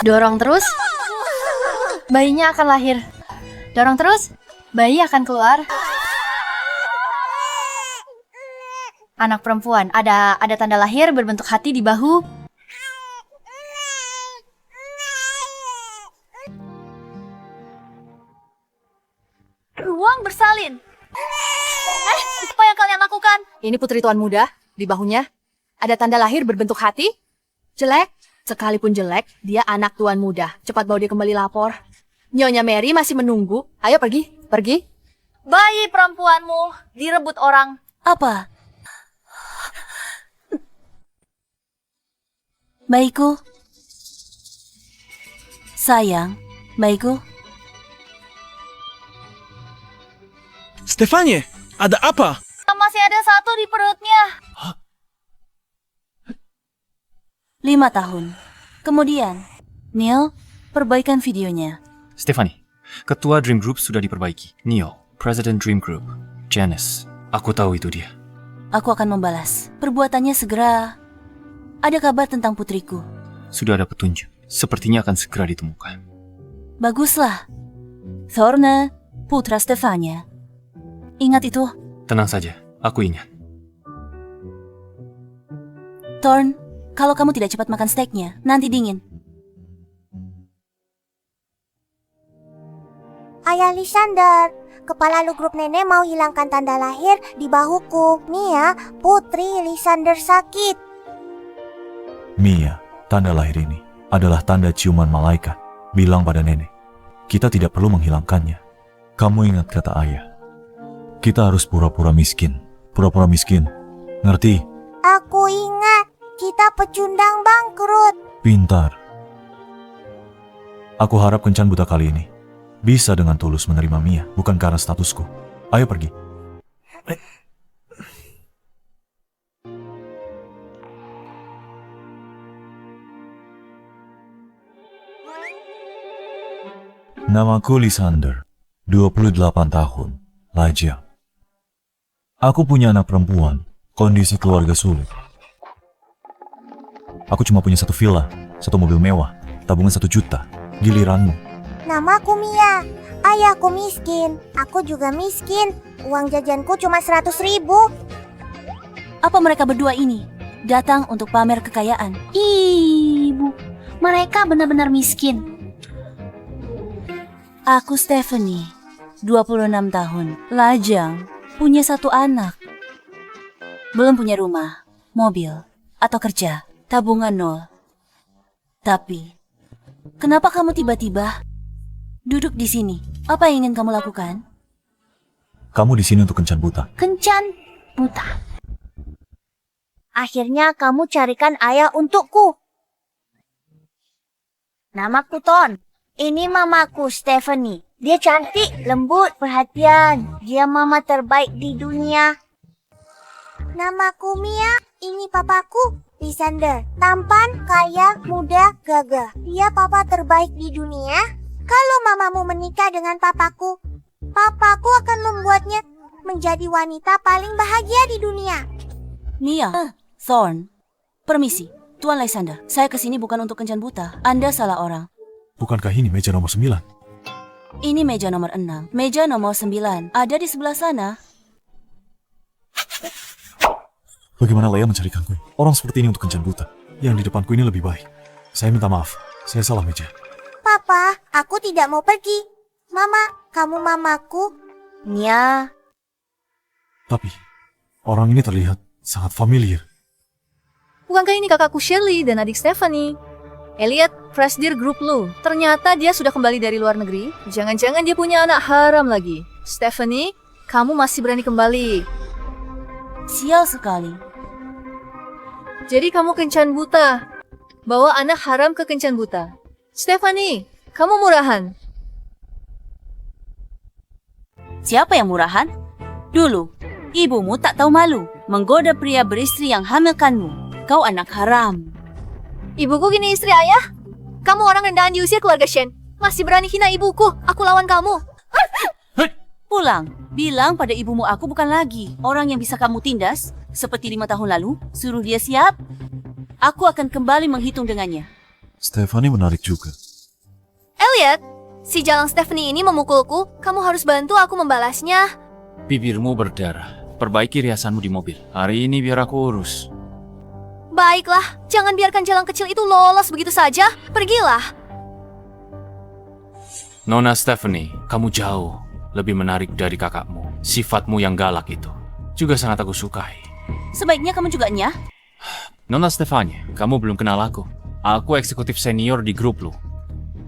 Dorong terus, bayinya akan lahir. Dorong terus, bayi akan keluar. Anak perempuan, ada tanda lahir berbentuk hati di bahu. Ruang bersalin. Apa yang kalian lakukan? Ini putri tuan muda, di bahunya ada tanda lahir berbentuk hati. Jelek, sekalipun jelek, dia anak tuan muda. Cepat bawa dia kembali lapor. Nyonya Mary masih menunggu. Ayo pergi. Bayi perempuanmu direbut orang. Apa? Bayiku. Sayang, bayiku. Stefanie, ada apa? Masih ada satu di perutnya. 5 tahun. Kemudian, Neil, perbaikan videonya. Stephanie, ketua Dream Group sudah diperbaiki. Neil, President Dream Group. Janice, aku tahu itu dia. Aku akan membalas. Perbuatannya segera. Ada kabar tentang putriku. Sudah ada petunjuk. Sepertinya akan segera ditemukan. Baguslah. Thorne, putra Stefania. Ingat itu. Tenang saja, aku ingat. Thorne, kalau kamu tidak cepat makan steaknya, nanti dingin. Ayah Lysander, kepala lu grup nenek mau hilangkan tanda lahir di bahuku. Mia, putri Lysander sakit. Mia, tanda lahir ini adalah tanda ciuman malaikat. Bilang pada nenek, kita tidak perlu menghilangkannya. Kamu ingat kata ayah, kita harus pura-pura miskin. Pura-pura miskin, ngerti? Aku ingat, kita pecundang bangkrut. Pintar. Aku harap kencan buta kali ini bisa dengan tulus menerima Mia, bukan karena statusku. Ayo pergi. Namaku Lysander, 28 tahun, lajang. Aku punya anak perempuan, kondisi keluarga sulit. Aku cuma punya 1 villa, 1 mobil mewah, tabungan 1 juta. Giliranmu. Namaku Mia, ayahku miskin, aku juga miskin. Uang jajanku cuma 100.000. Apa mereka berdua ini datang untuk pamer kekayaan? Ibu, mereka benar-benar miskin. Aku Stephanie, 26 tahun, lajang, punya 1 anak. Belum punya rumah, mobil, atau kerja, tabungan 0. Tapi, kenapa kamu tiba-tiba duduk di sini? Apa yang ingin kamu lakukan? Kamu di sini untuk kencan buta. Kencan buta. Akhirnya kamu carikan ayah untukku. Namaku Ton. Ini mamaku Stephanie. Dia cantik, lembut, perhatian. Dia mama terbaik di dunia. Namaku Mia. Ini papaku, Lysander. Tampan, kaya, muda, gagah. Dia papa terbaik di dunia. Kalau mamamu menikah dengan papaku, papaku akan membuatnya menjadi wanita paling bahagia di dunia. Mia, Thorne, permisi, Tuan Lysander. Saya kesini bukan untuk kencan buta. Anda salah orang. Bukankah ini meja nomor 9? Ini meja nomor 6. Meja nomor 9 ada di sebelah sana. Bagaimana Leia mencarikanku? Orang seperti ini untuk kencan buta. Yang di depanku ini lebih baik. Saya minta maaf, saya salah meja. Papa, aku tidak mau pergi. Mama, kamu mamaku. Nya, Tapi, orang ini terlihat sangat familiar. bukankah ini kakakku Shirley dan adik Stephanie? Elliot, Presidir grup lu. Ternyata dia sudah kembali dari luar negeri. Jangan-jangan dia punya anak haram lagi. Stephanie, kamu masih berani kembali. Sial sekali. Jadi kamu kencan buta. Bawa anak haram ke kencan buta. Stephanie, kamu murahan. Siapa yang murahan? Dulu, ibumu tak tahu malu menggoda pria beristri yang hamilkanmu. Kau anak haram. Ibuku gini istri ayah. Kamu orang rendahan diusir keluarga Shen. Masih berani hina ibuku. Aku lawan kamu. Pulang, bilang pada ibumu aku bukan lagi orang yang bisa kamu tindas. Seperti 5 tahun lalu, suruh dia siap. Aku akan kembali menghitung dengannya. Stephanie menarik juga. Elliot, si jalang Stephanie ini memukulku. Kamu harus bantu aku membalasnya. Bibirmu berdarah. Perbaiki riasanmu di mobil. Hari ini biar aku urus. Baiklah, jangan biarkan jalang kecil itu lolos begitu saja. Pergilah. Nona Stephanie, kamu jauh lebih menarik dari kakakmu. Sifatmu yang galak itu juga sangat aku sukai. Sebaiknya kamu juga nyah. Nona Stephanie, kamu belum kenal aku. Aku eksekutif senior di grup lu.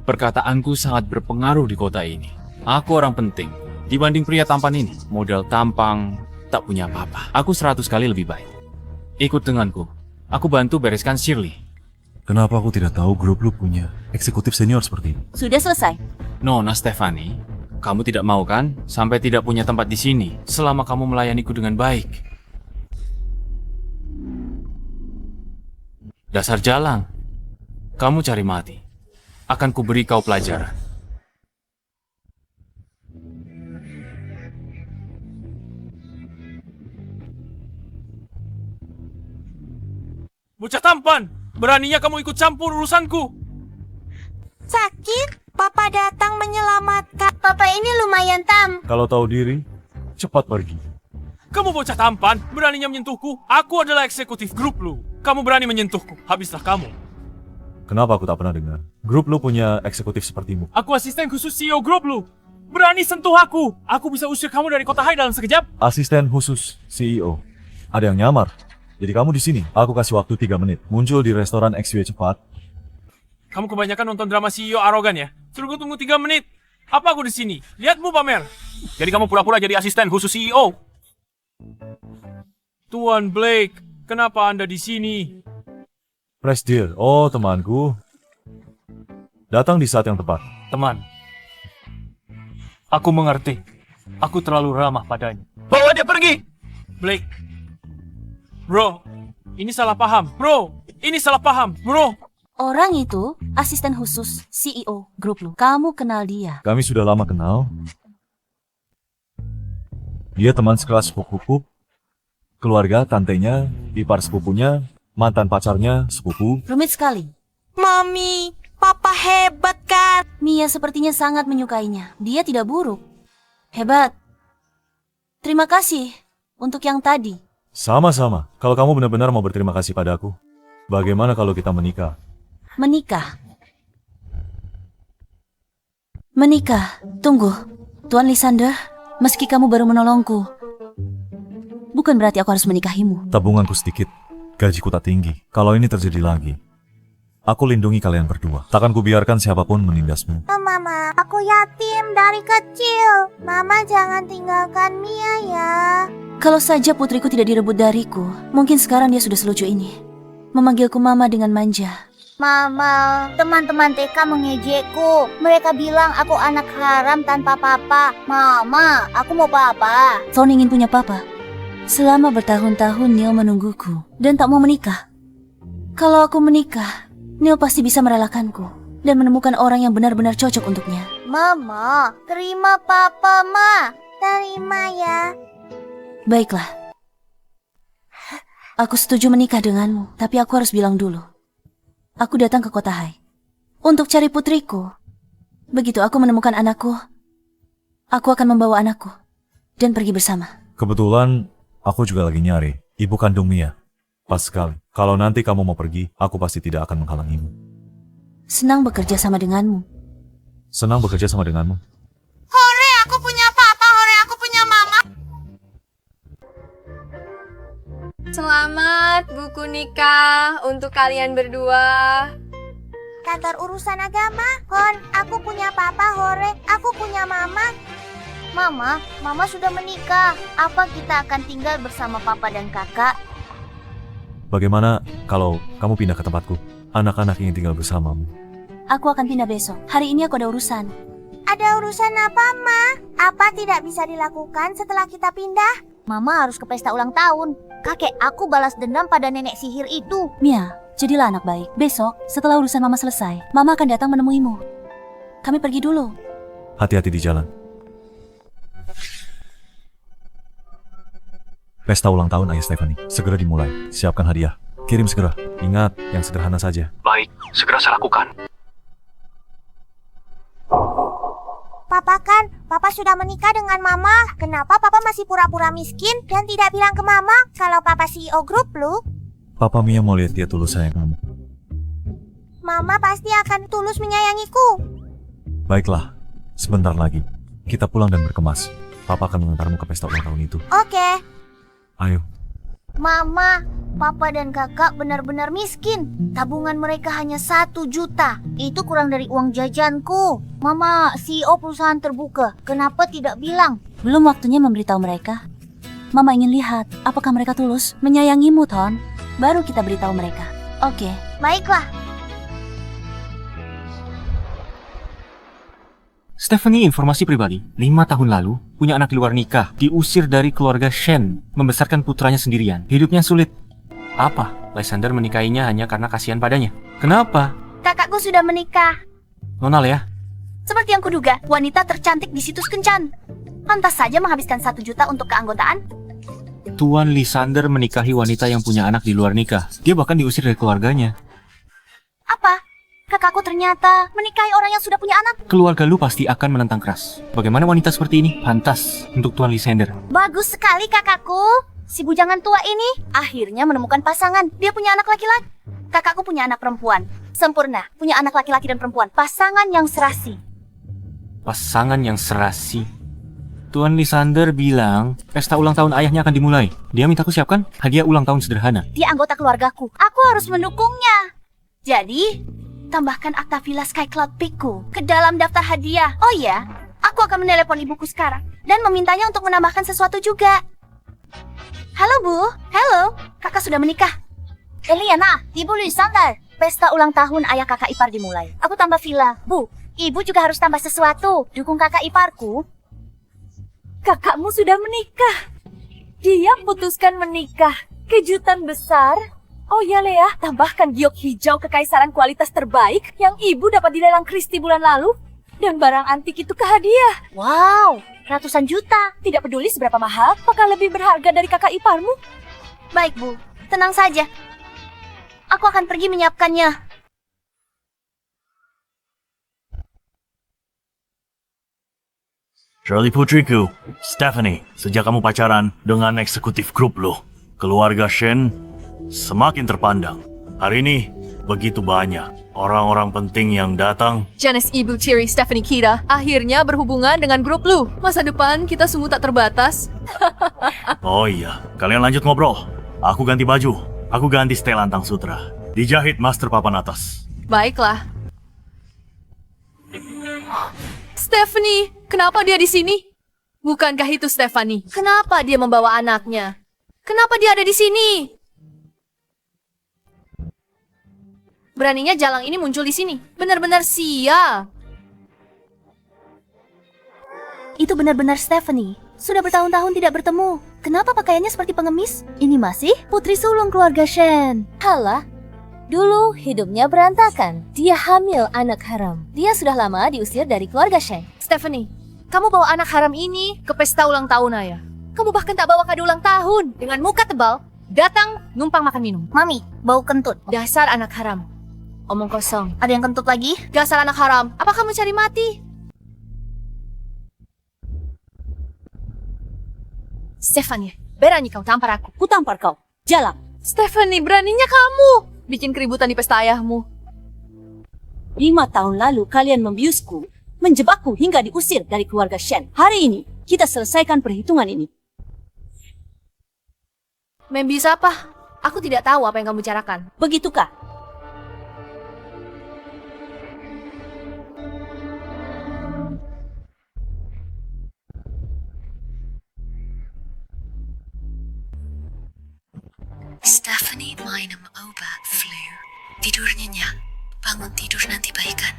Perkataanku sangat berpengaruh di kota ini. Aku orang penting. Dibanding pria tampan ini, modal tampang, tak punya apa-apa. Aku 100 kali lebih baik. Ikut denganku. Aku bantu bereskan Shirley. Kenapa aku tidak tahu grup lu punya eksekutif senior seperti ini? Sudah selesai. Nona Stephanie, kamu tidak mau kan sampai tidak punya tempat di sini selama kamu melayaniku dengan baik? Dasar jalang. Kamu cari mati. Akan kuberi kau pelajaran. Bocah tampan! Beraninya kamu ikut campur urusanku! Sakit? Papa datang menyelamatkan. Papa ini lumayan Kalau tahu diri, cepat pergi. Kamu bocah tampan, beraninya menyentuhku. Aku adalah eksekutif grup lu. Kamu berani menyentuhku, habislah kamu. Kenapa aku tak pernah dengar? Grup lu punya eksekutif sepertimu. Aku asisten khusus CEO grup lu. Berani sentuh aku. Aku bisa usir kamu dari kota Hai dalam sekejap. Asisten khusus CEO. Ada yang nyamar. Jadi kamu di sini. Aku kasih waktu 3 menit. Muncul di restoran XW cepat. Kamu kebanyakan nonton drama CEO arogan ya? Suruh tunggu 3 menit. Apa aku di sini? Lihatmu pamer. Jadi kamu pura-pura jadi asisten khusus CEO. Tuan Blake, kenapa Anda di sini? Presdir. Oh, temanku. Datang di saat yang tepat. Teman, aku mengerti. Aku terlalu ramah padanya. Bawa dia pergi! Blake. Bro, ini salah paham. Bro, ini salah paham. Bro. Orang itu asisten khusus CEO grup lu. Kamu kenal dia. Kami sudah lama kenal. Dia teman sekelas sepupuku, keluarga, tantenya, ipar sepupunya, mantan pacarnya, sepupu. Rumit sekali. Mami, Papa hebat kan? Mia sepertinya sangat menyukainya. Dia tidak buruk. Hebat. Terima kasih untuk yang tadi. Sama-sama. Kalau kamu benar-benar mau berterima kasih padaku, bagaimana kalau kita menikah? Menikah. Menikah. Tunggu. Tuan Lysander, meski kamu baru menolongku, bukan berarti aku harus menikahimu. Tabunganku sedikit, gajiku tak tinggi. Kalau ini terjadi lagi, aku lindungi kalian berdua. Takkan kubiarkan siapapun menindasmu. Mama, aku yatim dari kecil. Mama jangan tinggalkan Mia ya. Kalau saja putriku tidak direbut dariku, mungkin sekarang dia sudah selucu ini. Memanggilku mama dengan manja. Mama, teman-teman TK mengejekku. Mereka bilang aku anak haram tanpa papa. Mama, aku mau papa. Kau ingin punya papa? Selama bertahun-tahun Neil menungguku dan tak mau menikah. Kalau aku menikah, Neil pasti bisa merelakanku dan menemukan orang yang benar-benar cocok untuknya. Mama, terima papa, Ma. Terima ya. Baiklah. Aku setuju menikah denganmu, tapi aku harus bilang dulu. Aku datang ke kota Hai untuk cari putriku. Begitu aku menemukan anakku, aku akan membawa anakku dan pergi bersama. Kebetulan, aku juga lagi nyari ibu kandung Mia. Pas sekali. Kalau nanti kamu mau pergi, aku pasti tidak akan menghalangimu. Senang bekerja sama denganmu. Senang bekerja sama denganmu. Hore, aku punya papa. Hore, aku punya mama. Selamat buku nikah untuk kalian berdua. Kantor urusan agama. Hon, aku punya papa. Hore, aku punya mama. Mama sudah menikah. Apa kita akan tinggal bersama papa dan kakak? Bagaimana kalau kamu pindah ke tempatku? Anak-anak ingin tinggal bersamamu. Aku akan pindah besok. Hari ini aku ada urusan. Ada urusan apa, Ma? Apa tidak bisa dilakukan setelah kita pindah? Mama harus ke pesta ulang tahun. Kakek aku balas dendam pada nenek sihir itu. Mia, jadilah anak baik. Besok, setelah urusan Mama selesai, Mama akan datang menemuimu. Kami pergi dulu. Hati-hati di jalan. Pesta ulang tahun Ayah Stephanie. Segera dimulai. Siapkan hadiah. Kirim segera. Ingat, yang sederhana saja. Baik, segera saya lakukan. Papa sudah menikah dengan Mama. Kenapa Papa masih pura-pura miskin dan tidak bilang ke Mama kalau Papa CEO grup lu? Papa Mia mau lihat dia tulus sayang kamu. Mama pasti akan tulus menyayangiku. Baiklah, sebentar lagi. Kita pulang dan berkemas. Papa akan mengantarmu ke pesta ulang tahun itu. Oke. Ayo. Mama, Papa dan Kakak benar-benar miskin. Tabungan mereka hanya 1 juta. Itu kurang dari uang jajanku. Mama, CEO perusahaan terbuka. Kenapa tidak bilang? Belum waktunya memberitahu mereka. Mama ingin lihat apakah mereka tulus menyayangimu, Ton. Baru kita beritahu mereka. Oke. Baiklah. Stephanie informasi pribadi, 5 tahun lalu, punya anak di luar nikah, diusir dari keluarga Shen, membesarkan putranya sendirian. Hidupnya sulit. Apa? Lysander menikahinya hanya karena kasihan padanya. Kenapa? Kakakku sudah menikah. Nona Lea, Seperti yang kuduga, wanita tercantik di situs kencan. Pantas saja menghabiskan 1 juta untuk keanggotaan. Tuan Lysander menikahi wanita yang punya anak di luar nikah. Dia bahkan diusir dari keluarganya. Apa? Kakakku ternyata menikahi orang yang sudah punya anak. Keluarga lu pasti akan menentang keras. Bagaimana wanita seperti ini? Pantas untuk Tuan Lysander. Bagus sekali kakakku. Si bujangan tua ini akhirnya menemukan pasangan. Dia punya anak laki-laki. Kakakku punya anak perempuan. Sempurna, punya anak laki-laki dan perempuan. Pasangan yang serasi. Pasangan yang serasi. Tuan Lysander bilang pesta ulang tahun ayahnya akan dimulai. Dia minta aku siapkan hadiah ulang tahun sederhana. Dia anggota keluargaku. Aku harus mendukungnya. Jadi, tambahkan akta Villa Sky Cloud Peakku ke dalam daftar hadiah. Oh iya, aku akan menelepon ibuku sekarang dan memintanya untuk menambahkan sesuatu juga. Halo Bu, halo, kakak sudah menikah. Eliana, Ibu Lysander. Pesta ulang tahun ayah kakak ipar dimulai. Aku tambah villa. Bu, Ibu juga harus tambah sesuatu. Dukung kakak iparku. Kakakmu sudah menikah. Dia putuskan menikah. Kejutan besar. Oh ya Lea, tambahkan giok hijau kekaisaran kualitas terbaik yang ibu dapat di lelang Christie bulan lalu. Dan barang antik itu ke hadiah. Wow, ratusan juta. Tidak peduli seberapa mahal, apakah lebih berharga dari kakak iparmu? Baik Bu, tenang saja. Aku akan pergi menyiapkannya. Shirley putriku, Stephanie, sejak kamu pacaran dengan eksekutif grup lo, keluarga Shen semakin terpandang. Hari ini, begitu banyak orang-orang penting yang datang. Janice, Ibu, Cherry, Stephanie, Kira akhirnya berhubungan dengan grup lu. Masa depan kita sungguh tak terbatas. Oh iya, kalian lanjut ngobrol. Aku ganti baju. Aku ganti setel lantang sutra. Dijahit master papan atas. Baiklah. Stephanie, kenapa dia di sini? Bukankah itu Stephanie? Kenapa dia membawa anaknya? Kenapa dia ada di sini? Beraninya jalang ini muncul di sini. Benar-benar sial. Itu benar-benar Stephanie. Sudah bertahun-tahun tidak bertemu. Kenapa pakaiannya seperti pengemis? Ini masih putri sulung keluarga Shen. Halah, dulu hidupnya berantakan. Dia hamil anak haram. Dia sudah lama diusir dari keluarga Shen. Stephanie, kamu bawa anak haram ini ke pesta ulang tahun ayah. Kamu bahkan tak bawa kado ulang tahun. Dengan muka tebal, datang numpang makan minum. Mami, bau kentut. Dasar anak haram. Omong kosong. Ada yang kentut lagi? Dasar anak haram. Apa kamu cari mati? Stephanie, berani kau tampar aku. Ku tampar kau. Jalak. Stephanie, beraninya kamu bikin keributan di pesta ayahmu. 5 tahun lalu kalian membiusku, menjebakku hingga diusir dari keluarga Shen. Hari ini, kita selesaikan perhitungan ini. Membius apa? Aku tidak tahu apa yang kamu bicarakan. Begitukah? Stephanie minum obat flu. Tidur nyenyak, bangun tidur nanti baikan.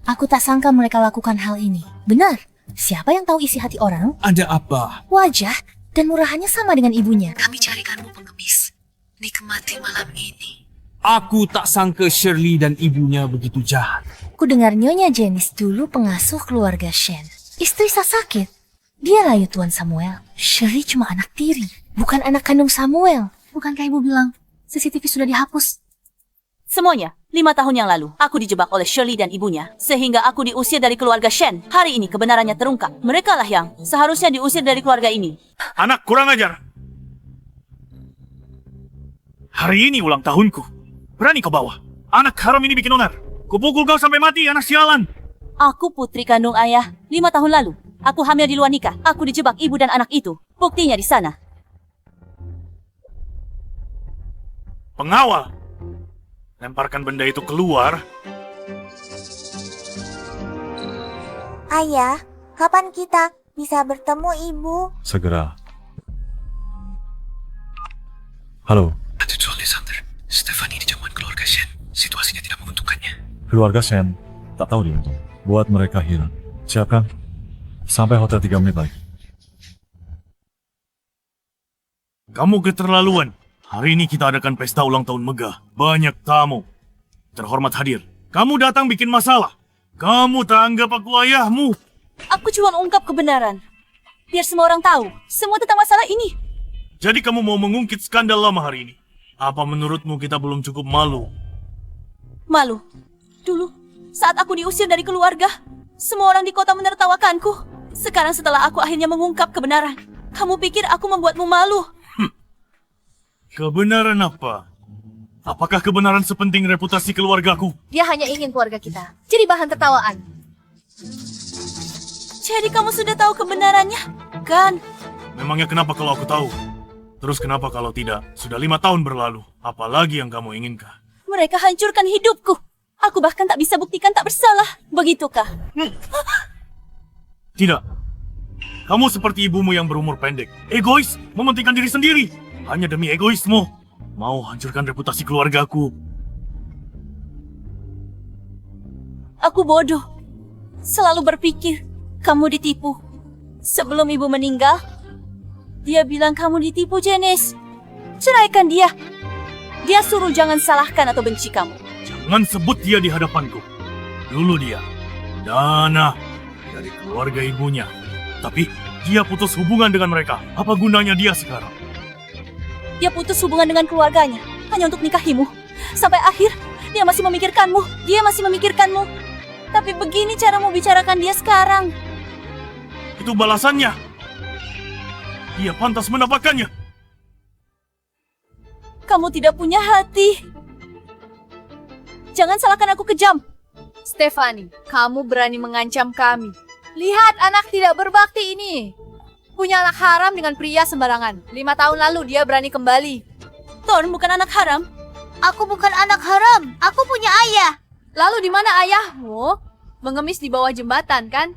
Aku tak sangka mereka lakukan hal ini. Benar, siapa yang tahu isi hati orang? Ada apa? Wajah dan murahannya sama dengan ibunya. Kami carikanmu pengemis. Nikmati malam ini. Aku tak sangka Shirley dan ibunya begitu jahat. Ku dengar Nyonya Janice dulu pengasuh keluarga Shen. Istri sakit. Dia layu Tuan Samuel. Shirley cuma anak tiri, bukan anak kandung Samuel. Bukankah ibu bilang CCTV sudah dihapus. Semuanya, 5 tahun yang lalu, aku dijebak oleh Shirley dan ibunya, sehingga aku diusir dari keluarga Shen. Hari ini kebenarannya terungkap. Mereka lah yang seharusnya diusir dari keluarga ini. Anak kurang ajar. Hari ini ulang tahunku. Berani kau bawa? Anak haram ini bikin onar. Kupukul kau sampai mati, anak sialan. Aku putri kandung ayah. 5 tahun lalu, aku hamil di luar nikah. Aku dijebak ibu dan anak itu. Buktinya di sana. Pengawal. Lemparkan benda itu keluar. Ayah, kapan kita bisa bertemu Ibu? Segera. Halo, Ada soal Lysander. Stephanie dijauhan keluarga Shen. Situasinya tidak menguntungkannya. keluarga Shen. Tak tahu diuntung. Buat mereka hilang. Siapkan. Sampai hotel 3 menit lagi. Kamu keterlaluan. Hari ini kita adakan pesta ulang tahun megah. Banyak tamu. Terhormat hadir. Kamu datang bikin masalah. Kamu tak anggap aku ayahmu. Aku cuma ungkap kebenaran. Biar semua orang tahu semua tentang masalah ini. Jadi kamu mau mengungkit skandal lama hari ini? Apa menurutmu kita belum cukup malu? Malu. Dulu, saat aku diusir dari keluarga, semua orang di kota menertawakanku. Sekarang setelah aku akhirnya mengungkap kebenaran, kamu pikir aku membuatmu malu? Kebenaran apa? Apakah kebenaran sepenting reputasi keluargaku? Dia hanya ingin keluarga kita jadi bahan tertawaan. Jadi kamu sudah tahu kebenarannya, kan? Memangnya kenapa kalau aku tahu? Terus kenapa kalau tidak? Sudah 5 tahun berlalu. Apalagi yang kamu inginkan? Mereka hancurkan hidupku. Aku bahkan tak bisa buktikan tak bersalah. Begitukah? Tidak. Kamu seperti ibumu yang berumur pendek. Egois, mementingkan diri sendiri. Hanya demi egoismu. Mau hancurkan reputasi keluargaku. Aku bodoh. Selalu berpikir kamu ditipu. Sebelum ibu meninggal, dia bilang kamu ditipu, Janice. Ceraikan dia. Dia suruh jangan salahkan atau benci kamu. Jangan sebut dia di hadapanku. Dulu dia dana dari keluarga ibunya. Tapi dia putus hubungan dengan mereka. Apa gunanya dia sekarang? Dia putus hubungan dengan keluarganya hanya untuk nikahimu. Sampai akhir, dia masih memikirkanmu. Dia masih memikirkanmu. Tapi begini caramu bicarakan dia sekarang. Itu balasannya. Dia pantas mendapatkannya. Kamu tidak punya hati. Jangan salahkan aku kejam. Stephanie, kamu berani mengancam kami. Lihat anak tidak berbakti ini. Punya anak haram dengan pria sembarangan. 5 tahun lalu dia berani kembali. Thorn bukan anak haram. Aku bukan anak haram. Aku punya ayah. Lalu di mana ayahmu? Mengemis di bawah jembatan, kan?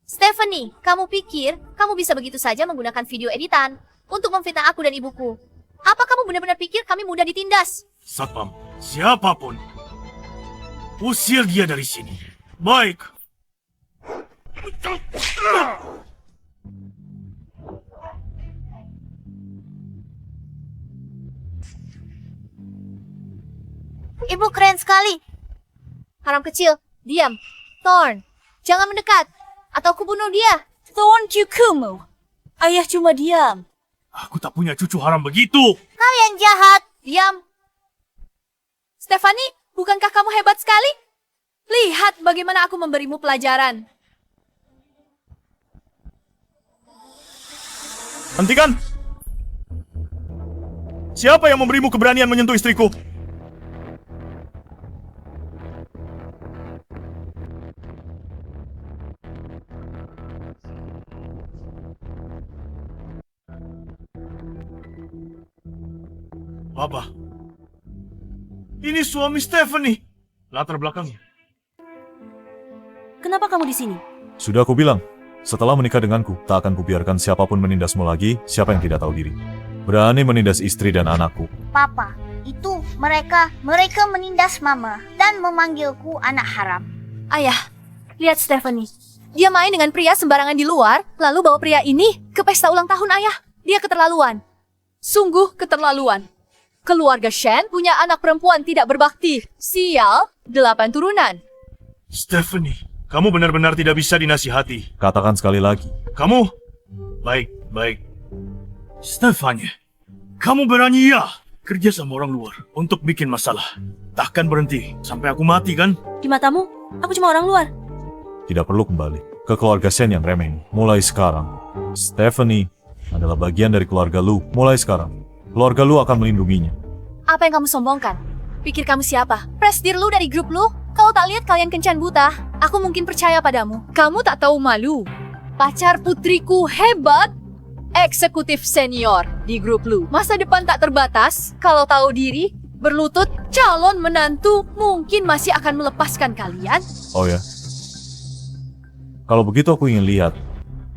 Stephanie, kamu pikir kamu bisa begitu saja menggunakan video editan untuk memfitnah aku dan ibuku? Apa kamu benar-benar pikir kami mudah ditindas? Satpam, siapapun, usir dia dari sini. Baik. Ibu keren sekali. Haram kecil, diam. Thorn, jangan mendekat. Atau aku bunuh dia. Thorn cukumu. Ayah cuma diam. Aku tak punya cucu haram begitu. Kalian jahat. Diam. Stephanie, bukankah kamu hebat sekali? Lihat bagaimana aku memberimu pelajaran. Hentikan! Siapa yang memberimu keberanian menyentuh istriku? Papa, ini suami Stephanie. Latar belakangnya. Kenapa kamu di sini? Sudah aku bilang, setelah menikah denganku, tak akan kubiarkan siapapun menindasmu lagi, siapa yang tidak tahu diri. Berani menindas istri dan anakku. Papa, itu mereka menindas mama dan memanggilku anak haram. Ayah, lihat Stephanie. Dia main dengan pria sembarangan di luar, lalu bawa pria ini ke pesta ulang tahun ayah. Dia keterlaluan. Sungguh keterlaluan. Keluarga Shen punya anak perempuan tidak berbakti. Sial, 8 turunan. Stephanie, kamu benar-benar tidak bisa dinasihati. Katakan sekali lagi. Kamu? Baik. Stephanie, Kamu berani ya kerja sama orang luar untuk bikin masalah. Takkan berhenti sampai aku mati kan? Di matamu, aku cuma orang luar. Tidak perlu kembali ke keluarga Shen yang remeh ini. Mulai sekarang, Stephanie adalah bagian dari keluarga Lu. Mulai sekarang, keluarga Lu akan melindunginya. Apa yang kamu sombongkan? Pikir kamu siapa? Presidir lu dari grup lu? Kau tak lihat kalian kencan buta? Aku mungkin percaya padamu. Kamu tak tahu malu. Pacar putriku hebat. Eksekutif senior di grup lu. Masa depan tak terbatas. Kalau tahu diri, berlutut, calon menantu mungkin masih akan melepaskan kalian. Oh ya? Kalau begitu aku ingin lihat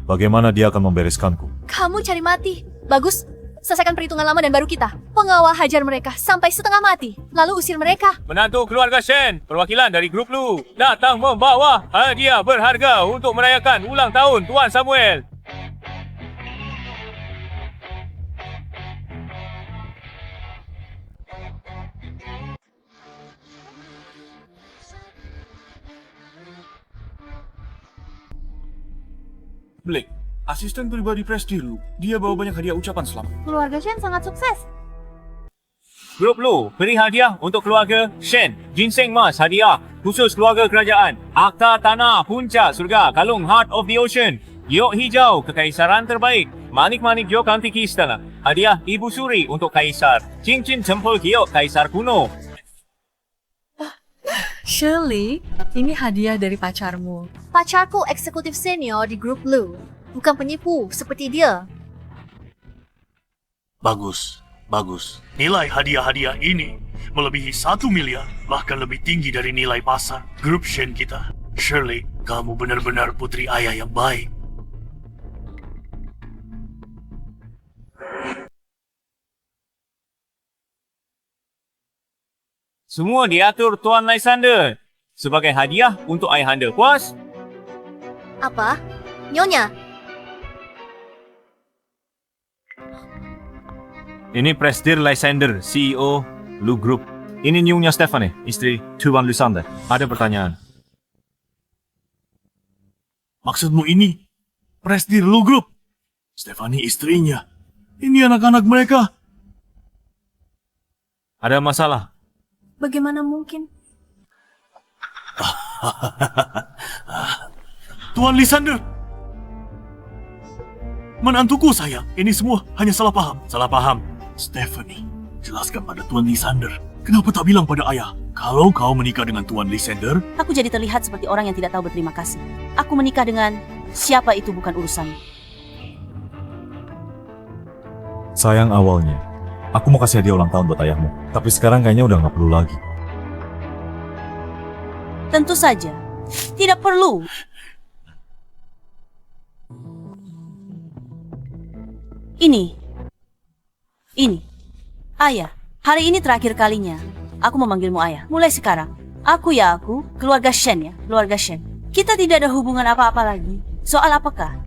bagaimana dia akan membereskanku. Kamu cari mati. Bagus. Selesaikan perhitungan lama dan baru kita. Pengawal hajar mereka sampai setengah mati. Lalu usir mereka. Menantu keluarga Shen, perwakilan dari grup Lu, datang membawa hadiah berharga untuk merayakan ulang tahun Tuan Samuel. Blake, asisten pribadi Presidir Lu. Dia bawa banyak hadiah ucapan selamat. Keluarga Shen sangat sukses. Grup Lu beri hadiah untuk keluarga Shen. Ginseng Mas hadiah khusus keluarga kerajaan. Akta tanah puncak surga kalung Heart of the Ocean. Giok hijau kekaisaran terbaik. Manik-manik giok antiki istana. Hadiah Ibu Suri untuk kaisar. Cincin jempol giok kaisar kuno. Shirley, ini hadiah dari pacarmu. Pacarku eksekutif senior di grup lu. Bukan penipu seperti dia. Bagus, bagus. Nilai hadiah-hadiah ini melebihi 1 miliar, bahkan lebih tinggi dari nilai pasar grup Shen kita. Shirley, kamu benar-benar putri ayah yang baik. Semua diatur Tuan Lysander. Sebagai hadiah untuk ayahanda. Puas? Apa? Nyonya, Ini Presidir Lysander, CEO Lu Group. Ini Nyonya Stephanie, istri Tuan Lysander. Ada pertanyaan. Maksudmu ini Presidir Lu Group? Stephanie istrinya. Ini anak-anak mereka. Ada masalah? Bagaimana mungkin? Tuan Lysander. Menantuku sayang, ini semua hanya salah paham. Salah paham. Stephanie, jelaskan pada Tuan Lysander. Kenapa tak bilang pada ayah? Kalau kau menikah dengan Tuan Lysander, Aku jadi terlihat seperti orang yang tidak tahu berterima kasih. Aku menikah dengan siapa itu bukan urusan. Sayang, awalnya aku mau kasih hadiah ulang tahun buat ayahmu. Tapi sekarang kayaknya udah nggak perlu lagi. Tentu saja, tidak perlu. Ini, ayah. Hari ini terakhir kalinya aku memanggilmu ayah. Mulai sekarang, aku, keluarga Shen ya, keluarga Shen. Kita tidak ada hubungan apa-apa lagi. Soal apakah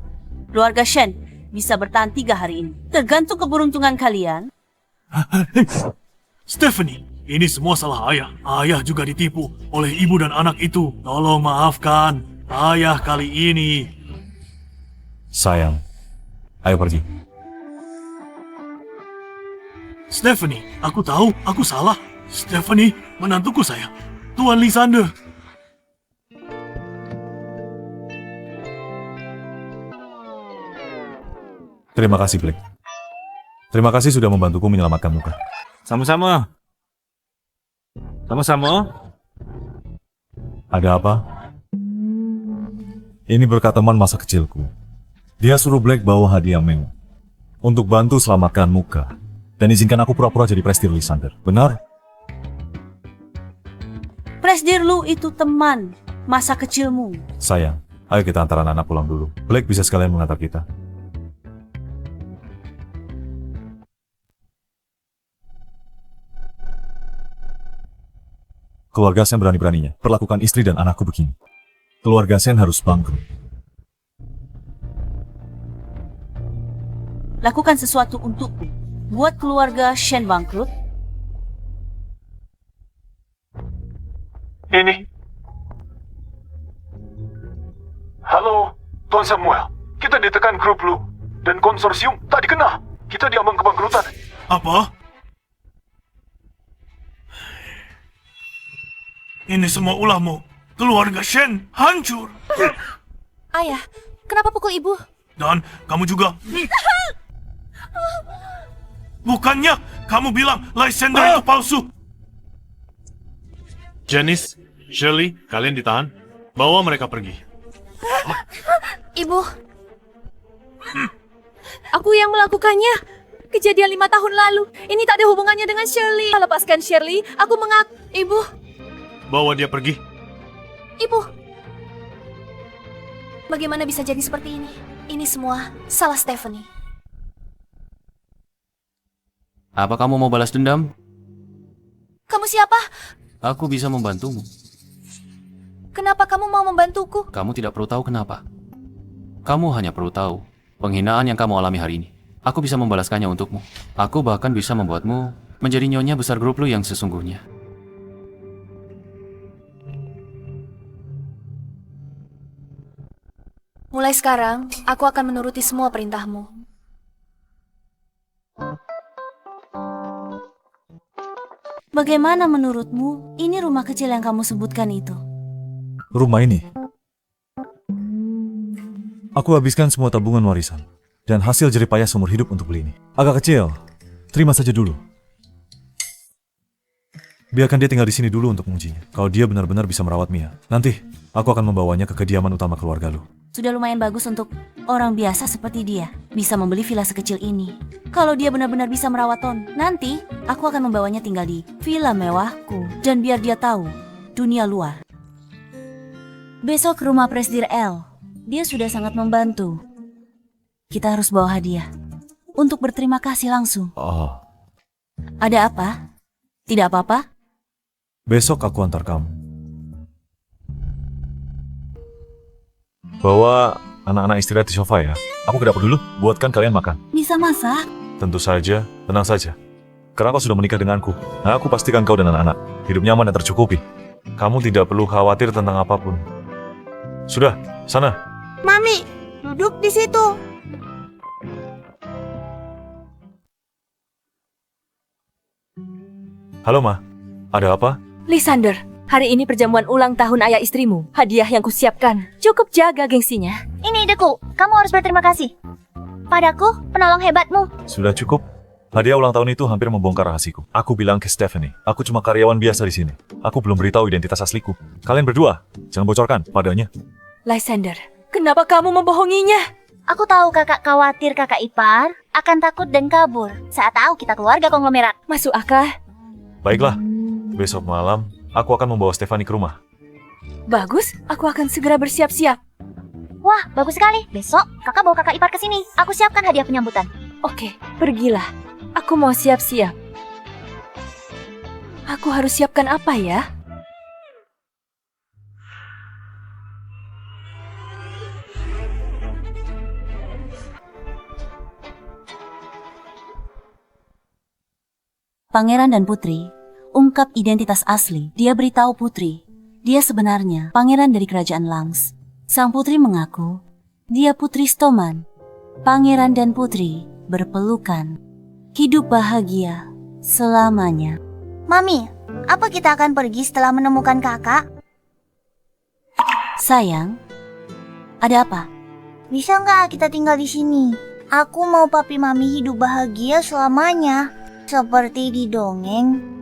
keluarga Shen bisa bertahan 3 hari ini? Tergantung keberuntungan kalian. Stephanie, ini semua salah ayah. Ayah juga ditipu oleh ibu dan anak itu. Tolong maafkan ayah kali ini. Sayang, ayo pergi. Stephanie, aku tahu aku salah. Stephanie, menantuku sayang. Tuan Lysander. Terima kasih, Blake. Terima kasih sudah membantuku menyelamatkan muka. Sama-sama. Sama-sama. Ada apa? Ini berkat teman masa kecilku. Dia suruh Blake bawa hadiah mewah untuk bantu selamatkan muka. Dan izinkan aku pura-pura jadi Presidir Lysander. Benar? Presidir Lu itu teman masa kecilmu. Sayang, ayo kita antar anak-anak pulang dulu. Blake bisa sekalian mengantar kita. Keluarga Sen berani-beraninya perlakukan istri dan anakku begini. Keluarga Sen harus bangkrut. Lakukan sesuatu untukku. Buat keluarga Shen bangkrut. Ini. Halo, Tuan Samuel. Kita ditekan grup Lu. Dan konsorsium tak dikenal. Kita diambang kebangkrutan. Apa? Ini semua ulahmu. Keluarga Shen hancur. Ayah, kenapa pukul ibu? Dan kamu juga. Bukannya kamu bilang Lysander itu palsu. Janice, Shirley, kalian ditahan. Bawa mereka pergi. Ibu. Aku yang melakukannya. Kejadian 5 tahun lalu. Ini tak ada hubungannya dengan Shirley. Lepaskan Shirley. Aku mengaku. Ibu. Bawa dia pergi. Ibu. Bagaimana bisa jadi seperti ini? Ini semua salah Stephanie. Apa kamu mau balas dendam? Kamu siapa? Aku bisa membantumu. Kenapa kamu mau membantuku? Kamu tidak perlu tahu kenapa. Kamu hanya perlu tahu penghinaan yang kamu alami hari ini. Aku bisa membalaskannya untukmu. Aku bahkan bisa membuatmu menjadi nyonya besar grup lu yang sesungguhnya. Mulai sekarang, aku akan menuruti semua perintahmu. Bagaimana menurutmu? Ini rumah kecil yang kamu sebutkan itu. Rumah ini. Aku habiskan semua tabungan warisan. Dan hasil jeripayah seumur hidup untuk beli ini. Agak kecil. Terima saja dulu. Biarkan dia tinggal di sini dulu untuk mengujinya. Kalau dia benar-benar bisa merawat Mia. Nanti, aku akan membawanya ke kediaman utama keluarga lu. Sudah lumayan bagus untuk orang biasa seperti dia. Bisa membeli villa sekecil ini. Kalau dia benar-benar bisa merawat Ton, nanti aku akan membawanya tinggal di villa mewahku. Dan biar dia tahu dunia luar. Besok ke rumah Presdir L. Dia sudah sangat membantu. Kita harus bawa hadiah. Untuk berterima kasih langsung. Oh, Ada apa? Tidak apa-apa? besok aku antar kamu. Bawa anak-anak istirahat di sofa ya. Aku ke dapur dulu, buatkan kalian makan. Bisa masak? Tentu saja, tenang saja. Karena kau sudah menikah denganku, nah aku pastikan kau dan anak-anak hidup nyaman dan tercukupi. Kamu tidak perlu khawatir tentang apapun. Sudah, sana. Mami, duduk di situ. Halo, Ma. Ada apa? Lysander, hari ini perjamuan ulang tahun ayah istrimu. Hadiah yang kusiapkan. Cukup jaga gengsinya. Ini ideku. Kamu harus berterima kasih. Padaku, penolong hebatmu. Sudah cukup. Hadiah ulang tahun itu hampir membongkar rahasiku. Aku bilang ke Stephanie, aku cuma karyawan biasa di sini. Aku belum beritahu identitas asliku. Kalian berdua, jangan bocorkan padanya. Lysander, kenapa kamu membohonginya? Aku tahu kakak khawatir kakak ipar akan takut dan kabur saat tahu kita keluarga konglomerat. Masuk akal? Baiklah, besok malam aku akan membawa Stephanie ke rumah. Bagus, aku akan segera bersiap-siap. Wah, bagus sekali. Besok kakak bawa kakak ipar ke sini. Aku siapkan hadiah penyambutan. Oke, pergilah. Aku mau siap-siap. Aku harus siapkan apa ya? Pangeran dan Putri ungkap identitas asli. Dia beritahu Putri, dia sebenarnya pangeran dari kerajaan Langs. Sang putri mengaku, dia Putri Stoman. Pangeran dan Putri berpelukan. Hidup bahagia selamanya. Mami, apa kita akan pergi setelah menemukan kakak? Sayang, ada apa? Bisa nggak kita tinggal di sini? Aku mau papi mami hidup bahagia selamanya. Seperti di dongeng.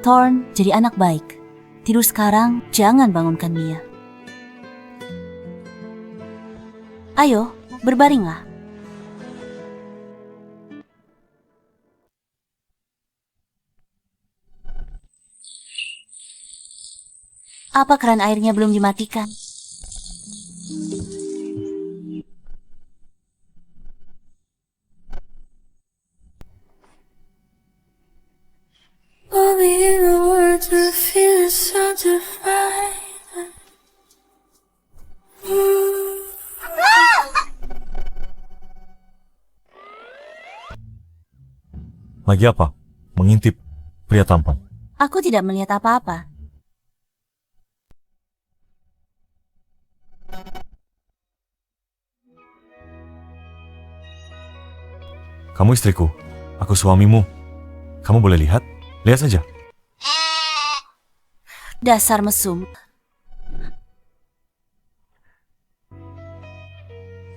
Thorn jadi anak baik. Tidur sekarang, jangan bangunkan Mia. Ayo, berbaringlah. Apa keran airnya belum dimatikan? Lagi apa? Mengintip pria tampan. Aku tidak melihat apa-apa. Kamu istriku, aku suamimu. Kamu boleh lihat? Lihat saja. Dasar mesum.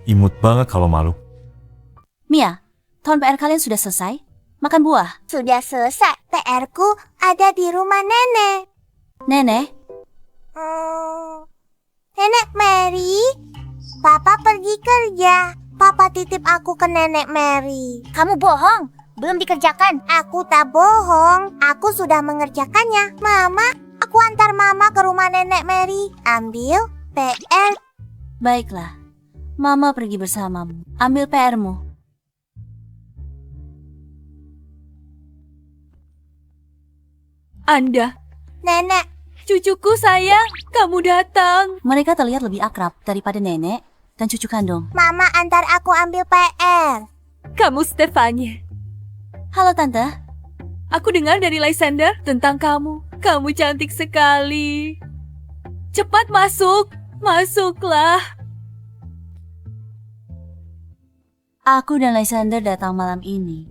Imut banget kalau malu. Mia, tahun PR kalian sudah selesai? Makan buah. Sudah selesai. PR-ku ada di rumah nenek. Nenek, Nenek Mary, Papa pergi kerja. Papa titip aku ke Nenek Mary. Kamu bohong, belum dikerjakan. Aku tak bohong, aku sudah mengerjakannya. Mama, aku antar Mama ke rumah Nenek Mary. Ambil PR. baiklah. Mama pergi bersamamu. Ambil PR-mu. Anda, Nenek, cucuku sayang, kamu datang. Mereka terlihat lebih akrab daripada nenek dan cucu kandung. Mama antar aku ambil PR. Kamu Stefania. Halo Tante. Aku dengar dari Lysander tentang kamu. Kamu cantik sekali. Cepat masuk, masuklah. Aku dan Lysander datang malam ini.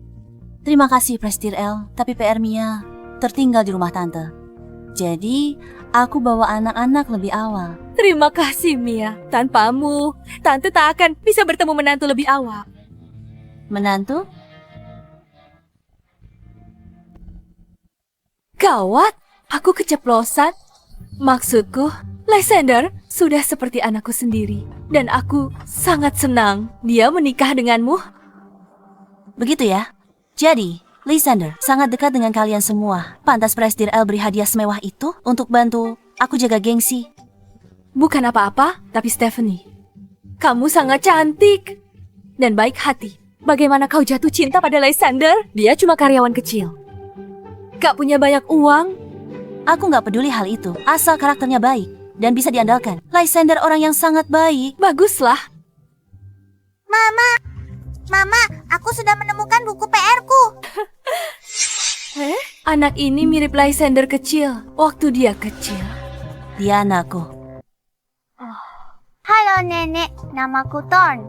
Terima kasih Prestir L, tapi PR Mia tertinggal di rumah Tante. Jadi, aku bawa anak-anak lebih awal. Terima kasih Mia. Tanpamu, Tante tak akan bisa bertemu menantu lebih awal. Menantu? Gawat, aku keceplosan. Maksudku, Lysander sudah seperti anakku sendiri. Dan aku sangat senang dia menikah denganmu. Begitu ya? Jadi, Lysander sangat dekat dengan kalian semua. Pantas Prestir L beri hadiah semewah itu untuk bantu aku jaga gengsi. Bukan apa-apa, tapi Stephanie, kamu sangat cantik dan baik hati. Bagaimana kau jatuh cinta pada Lysander? Dia cuma karyawan kecil. Gak punya banyak uang. Aku nggak peduli hal itu, asal karakternya baik dan bisa diandalkan. Lysander orang yang sangat baik. Baguslah. Mama, aku sudah menemukan buku PR-ku. Anak ini mirip Lysander kecil waktu dia kecil. Dia anakku. Halo Nenek, namaku Thorn.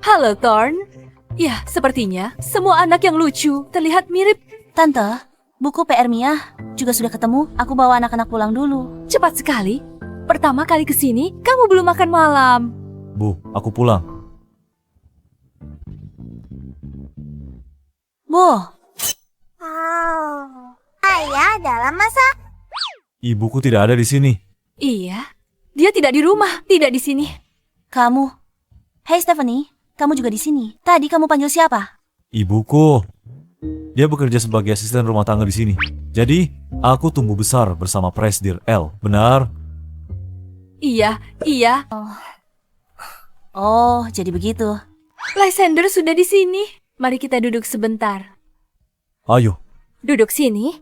Halo Thorn. Ya, sepertinya semua anak yang lucu terlihat mirip. Tante, buku PR Mia juga sudah ketemu. Aku bawa anak-anak pulang dulu. Cepat sekali. Pertama kali kesini, kamu belum makan malam. Bu, aku pulang. Bu, Ayah dalam masa. Ibuku tidak ada di sini. Iya, dia tidak di rumah, tidak di sini. kamu. Hey Stephanie, kamu juga di sini. Tadi kamu panggil siapa? Ibuku. Dia bekerja sebagai asisten rumah tangga di sini. Jadi, aku tumbuh besar bersama Presdir L. Benar? Iya. Oh, jadi begitu. Lysander sudah di sini. Mari kita duduk sebentar. Ayo. Duduk sini.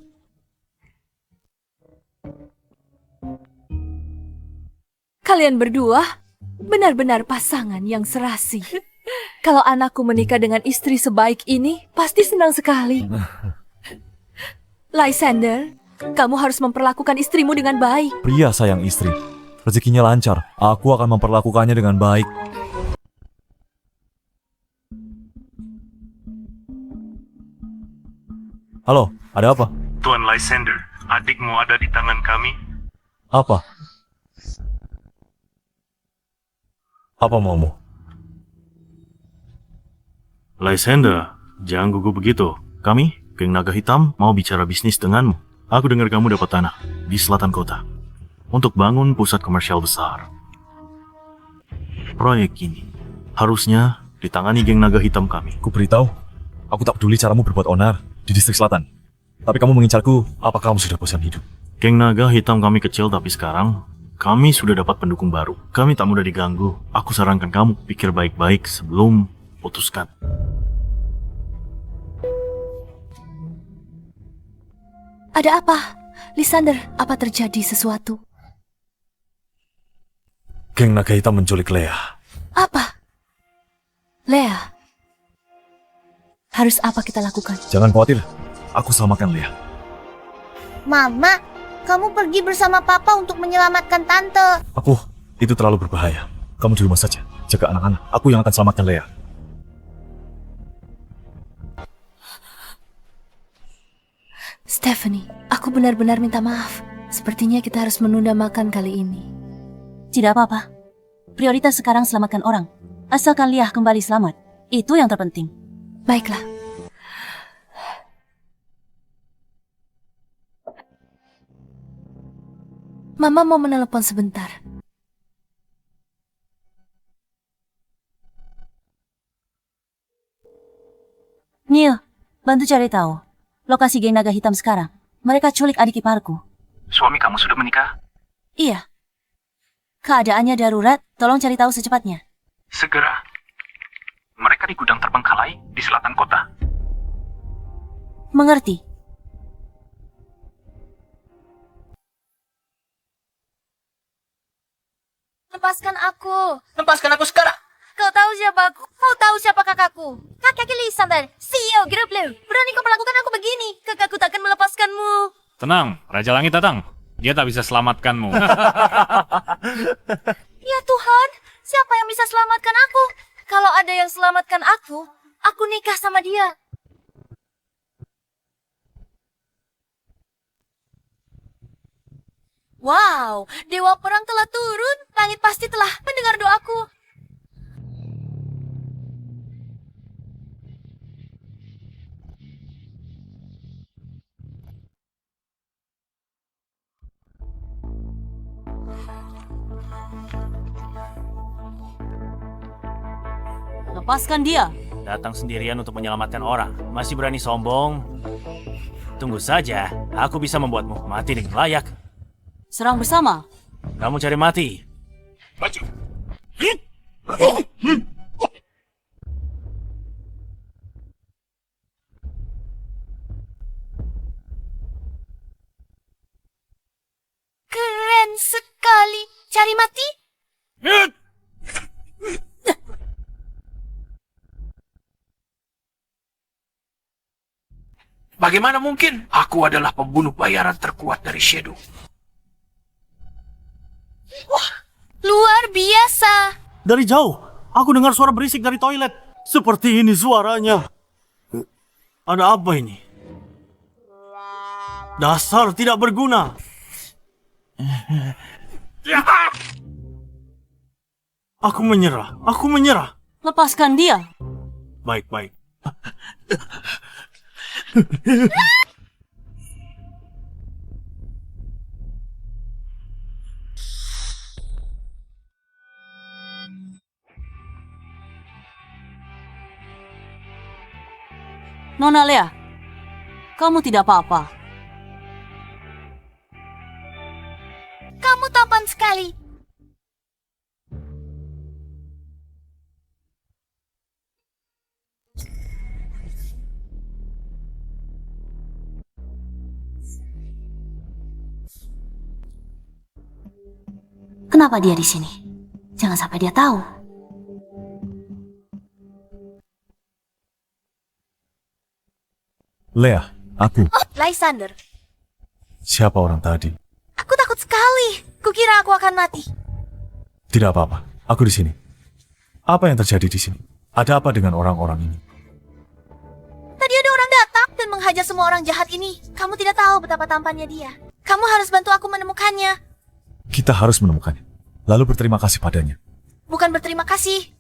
Kalian berdua benar-benar pasangan yang serasi. Kalau anakku menikah dengan istri sebaik ini, pasti senang sekali. Lysander, kamu harus memperlakukan istrimu dengan baik. Pria sayang istri. Rezekinya lancar. Aku akan memperlakukannya dengan baik. Halo, ada apa? Tuan Lysander, adikmu ada di tangan kami. Apa? Apa maumu? Lysander, jangan gugup begitu. Kami, geng naga hitam, mau bicara bisnis denganmu. Aku dengar kamu dapat tanah di selatan kota untuk bangun pusat komersial besar. Proyek ini harusnya ditangani geng naga hitam kami. Ku beritahu, aku tak peduli caramu berbuat onar di distrik selatan. Tapi kamu mengincarku, apa kamu sudah bosan hidup? Geng naga hitam kami kecil, tapi sekarang kami sudah dapat pendukung baru. Kami tak mudah diganggu. Aku sarankan kamu pikir baik-baik sebelum putuskan. Ada apa? Lysander, apa terjadi sesuatu? Geng naga hitam menculik Lea. Apa? Lea, harus apa kita lakukan? Jangan khawatir, aku selamatkan Lea. Mama, kamu pergi bersama Papa untuk menyelamatkan Tante. Itu terlalu berbahaya. Kamu di rumah saja, jaga anak-anak. Aku yang akan selamatkan Lea. Stephanie, aku benar-benar minta maaf. Sepertinya kita harus menunda makan kali ini. Tidak apa-apa. Prioritas sekarang selamatkan orang. Asalkan Leah kembali selamat. Itu yang terpenting. Baiklah. Mama mau menelepon sebentar. Neil, bantu cari tahu lokasi geng naga hitam sekarang. Mereka culik adik iparku. Suami kamu sudah menikah? Iya. Keadaannya darurat, tolong cari tahu secepatnya. Segera. Mereka di gudang terbengkalai di selatan kota. Mengerti. Lepaskan aku. Lepaskan aku sekarang. Kau tahu siapa aku? Kau tahu siapa kakakku? Kakak Lisander, CEO Grup Lu. Berani kau melakukan aku begini? Kakakku takkan melepaskanmu. Tenang, Raja Langit datang. Dia tak bisa selamatkanmu. Ya Tuhan, siapa yang bisa selamatkan aku? Kalau ada yang selamatkan aku nikah sama dia. Wow, Dewa Perang telah turun. Langit pasti telah mendengar doaku. Lepaskan dia. Datang sendirian untuk menyelamatkan orang. Masih berani sombong? Tunggu saja, aku bisa membuatmu mati dengan layak. Serang bersama. Kamu cari mati. Maju. Keren sekali. Cari mati? Bagaimana mungkin? Aku adalah pembunuh bayaran terkuat dari Shadow. Luar biasa. Dari jauh, aku dengar suara berisik dari toilet. Seperti ini suaranya. Ada apa ini? Dasar tidak berguna. Aku menyerah. Aku menyerah. Lepaskan dia. Baik-baik. Nona Leah, kamu tidak apa-apa. Kamu tampan sekali. Kenapa dia di sini? Jangan sampai dia tahu. Leah, aku. Lysander, Siapa orang tadi? aku takut sekali. Kukira aku akan mati. Tidak apa-apa, aku di sini. Apa yang terjadi di sini? Ada apa dengan orang-orang ini? Tadi ada orang datang dan menghajar semua orang jahat ini. Kamu tidak tahu betapa tampannya dia. Kamu harus bantu aku menemukannya. Kita harus menemukannya. Lalu berterima kasih padanya. Bukan berterima kasih.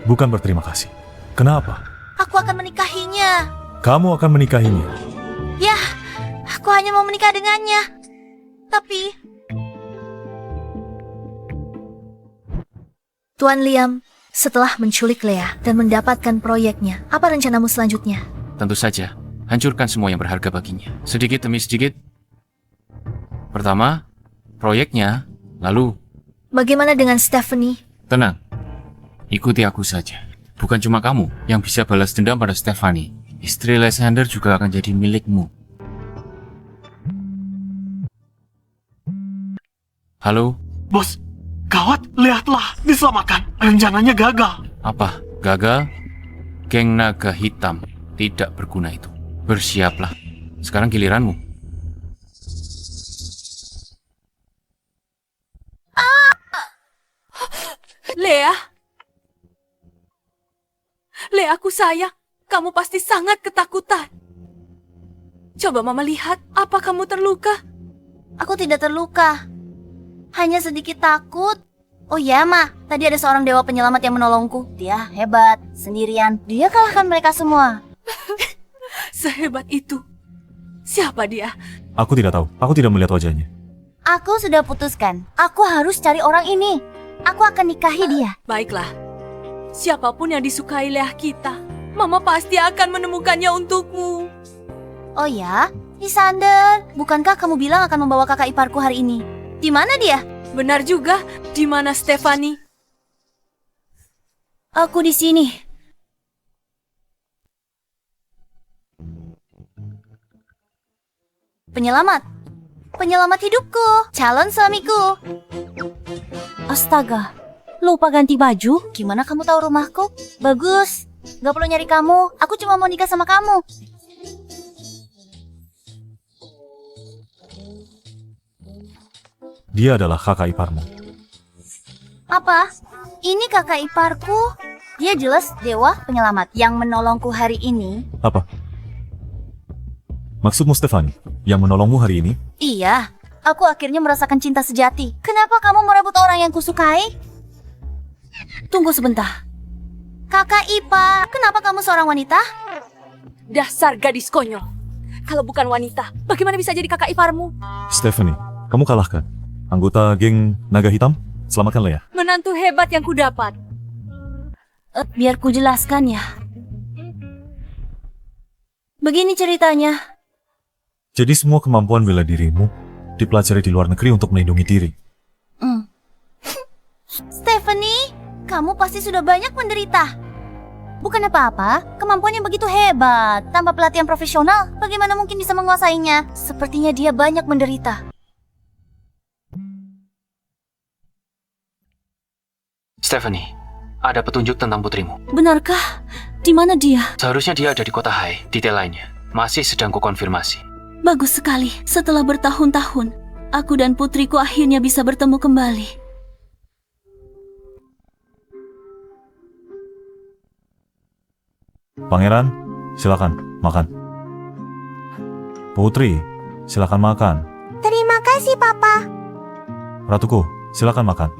Bukan berterima kasih. Kenapa? Aku akan menikahinya. Kamu akan menikahinya. Ya, aku hanya mau menikah dengannya. Tapi... Tuan Liam, setelah menculik Leah dan mendapatkan proyeknya, apa rencanamu selanjutnya? Tentu saja, hancurkan semua yang berharga baginya. Sedikit demi sedikit. Pertama, proyeknya, lalu... Bagaimana dengan Stephanie? Tenang, ikuti aku saja. Bukan cuma kamu yang bisa balas dendam pada Stephanie. Istri Lysander juga akan jadi milikmu. Halo? Bos, gawat, lihatlah, diselamatkan. Rencananya gagal. Apa? Gagal? Geng naga hitam tidak berguna itu. Bersiaplah. Sekarang giliranmu. Leah, aku sayang. Kamu pasti sangat ketakutan. Coba Mama lihat, apa kamu terluka? Aku tidak terluka. Hanya sedikit takut. Oh ya, Ma. Tadi ada seorang dewa penyelamat yang menolongku. Dia hebat, sendirian. Dia kalahkan mereka semua. Sehebat itu. Siapa dia? Aku tidak tahu. Aku tidak melihat wajahnya. Aku sudah putuskan. Aku harus cari orang ini. Aku akan nikahi dia. Baiklah. Siapapun yang disukai leah kita, Mama pasti akan menemukannya untukmu. Oh ya? Lysander, bukankah kamu bilang akan membawa kakak iparku hari ini? Di mana dia? Benar juga. Di mana Stephanie? Aku di sini. Penyelamat. Penyelamat hidupku. Calon suamiku. Astaga, lupa ganti baju? Gimana kamu tahu rumahku? Bagus. Gak perlu nyari kamu. Aku cuma mau nikah sama kamu. Dia adalah kakak iparmu. Apa? Ini kakak iparku. Dia jelas dewa penyelamat yang menolongku hari ini. Apa? Maksudmu Stephanie, yang menolongmu hari ini? Iya, aku akhirnya merasakan cinta sejati. Kenapa kamu merebut orang yang kusukai? Tunggu sebentar. Kakak Ipa, kenapa kamu seorang wanita? Dasar gadis konyol. Kalau bukan wanita, bagaimana bisa jadi kakak iparmu? Stephanie, kamu kalahkan anggota geng naga hitam. Selamatkanlah ya. Menantu hebat yang kudapat. Biar ku jelaskan ya. Begini ceritanya. Jadi semua kemampuan bela dirimu dipelajari di luar negeri untuk melindungi diri. Stephanie, kamu pasti sudah banyak menderita. Bukan apa-apa, kemampuannya begitu hebat. Tanpa pelatihan profesional, bagaimana mungkin bisa menguasainya? Sepertinya dia banyak menderita. Stephanie, ada petunjuk tentang putrimu. Benarkah? Di mana dia? Seharusnya dia ada di kota Hai. Detail lainnya masih sedang kukonfirmasi. Bagus sekali. Setelah bertahun-tahun, aku dan putriku akhirnya bisa bertemu kembali. Pangeran, silakan makan. Putri, silakan makan. Terima kasih, Papa. Ratuku, silakan makan.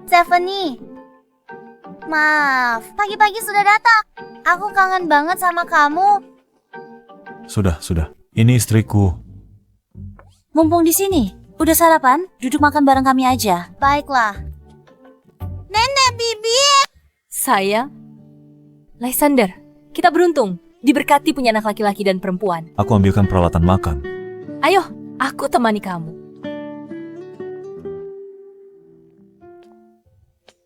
Stephanie. Maaf, pagi-pagi sudah datang. Aku kangen banget sama kamu. Sudah. Ini istriku. Mumpung di sini, udah sarapan? Duduk makan bareng kami aja. Baiklah. Nenek Bibi. Sayang, Lysander, kita beruntung diberkati punya anak laki-laki dan perempuan. Aku ambilkan peralatan makan. Ayo, aku temani kamu.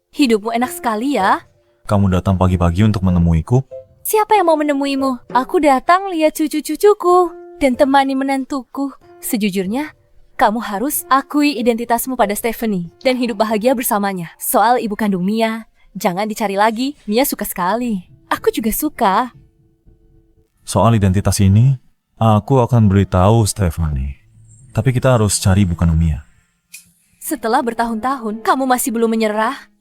Hidupmu enak sekali ya. Kamu datang pagi-pagi untuk menemuiku? Siapa yang mau menemuimu? Aku datang lihat cucu-cucuku dan temani menantuku. Sejujurnya, kamu harus akui identitasmu pada Stephanie dan hidup bahagia bersamanya. Soal ibu kandung Mia, jangan dicari lagi. Mia suka sekali. Aku juga suka. Soal identitas ini, aku akan beritahu Stephanie. Tapi kita harus cari ibu kandung Mia. Setelah bertahun-tahun, kamu masih belum menyerah?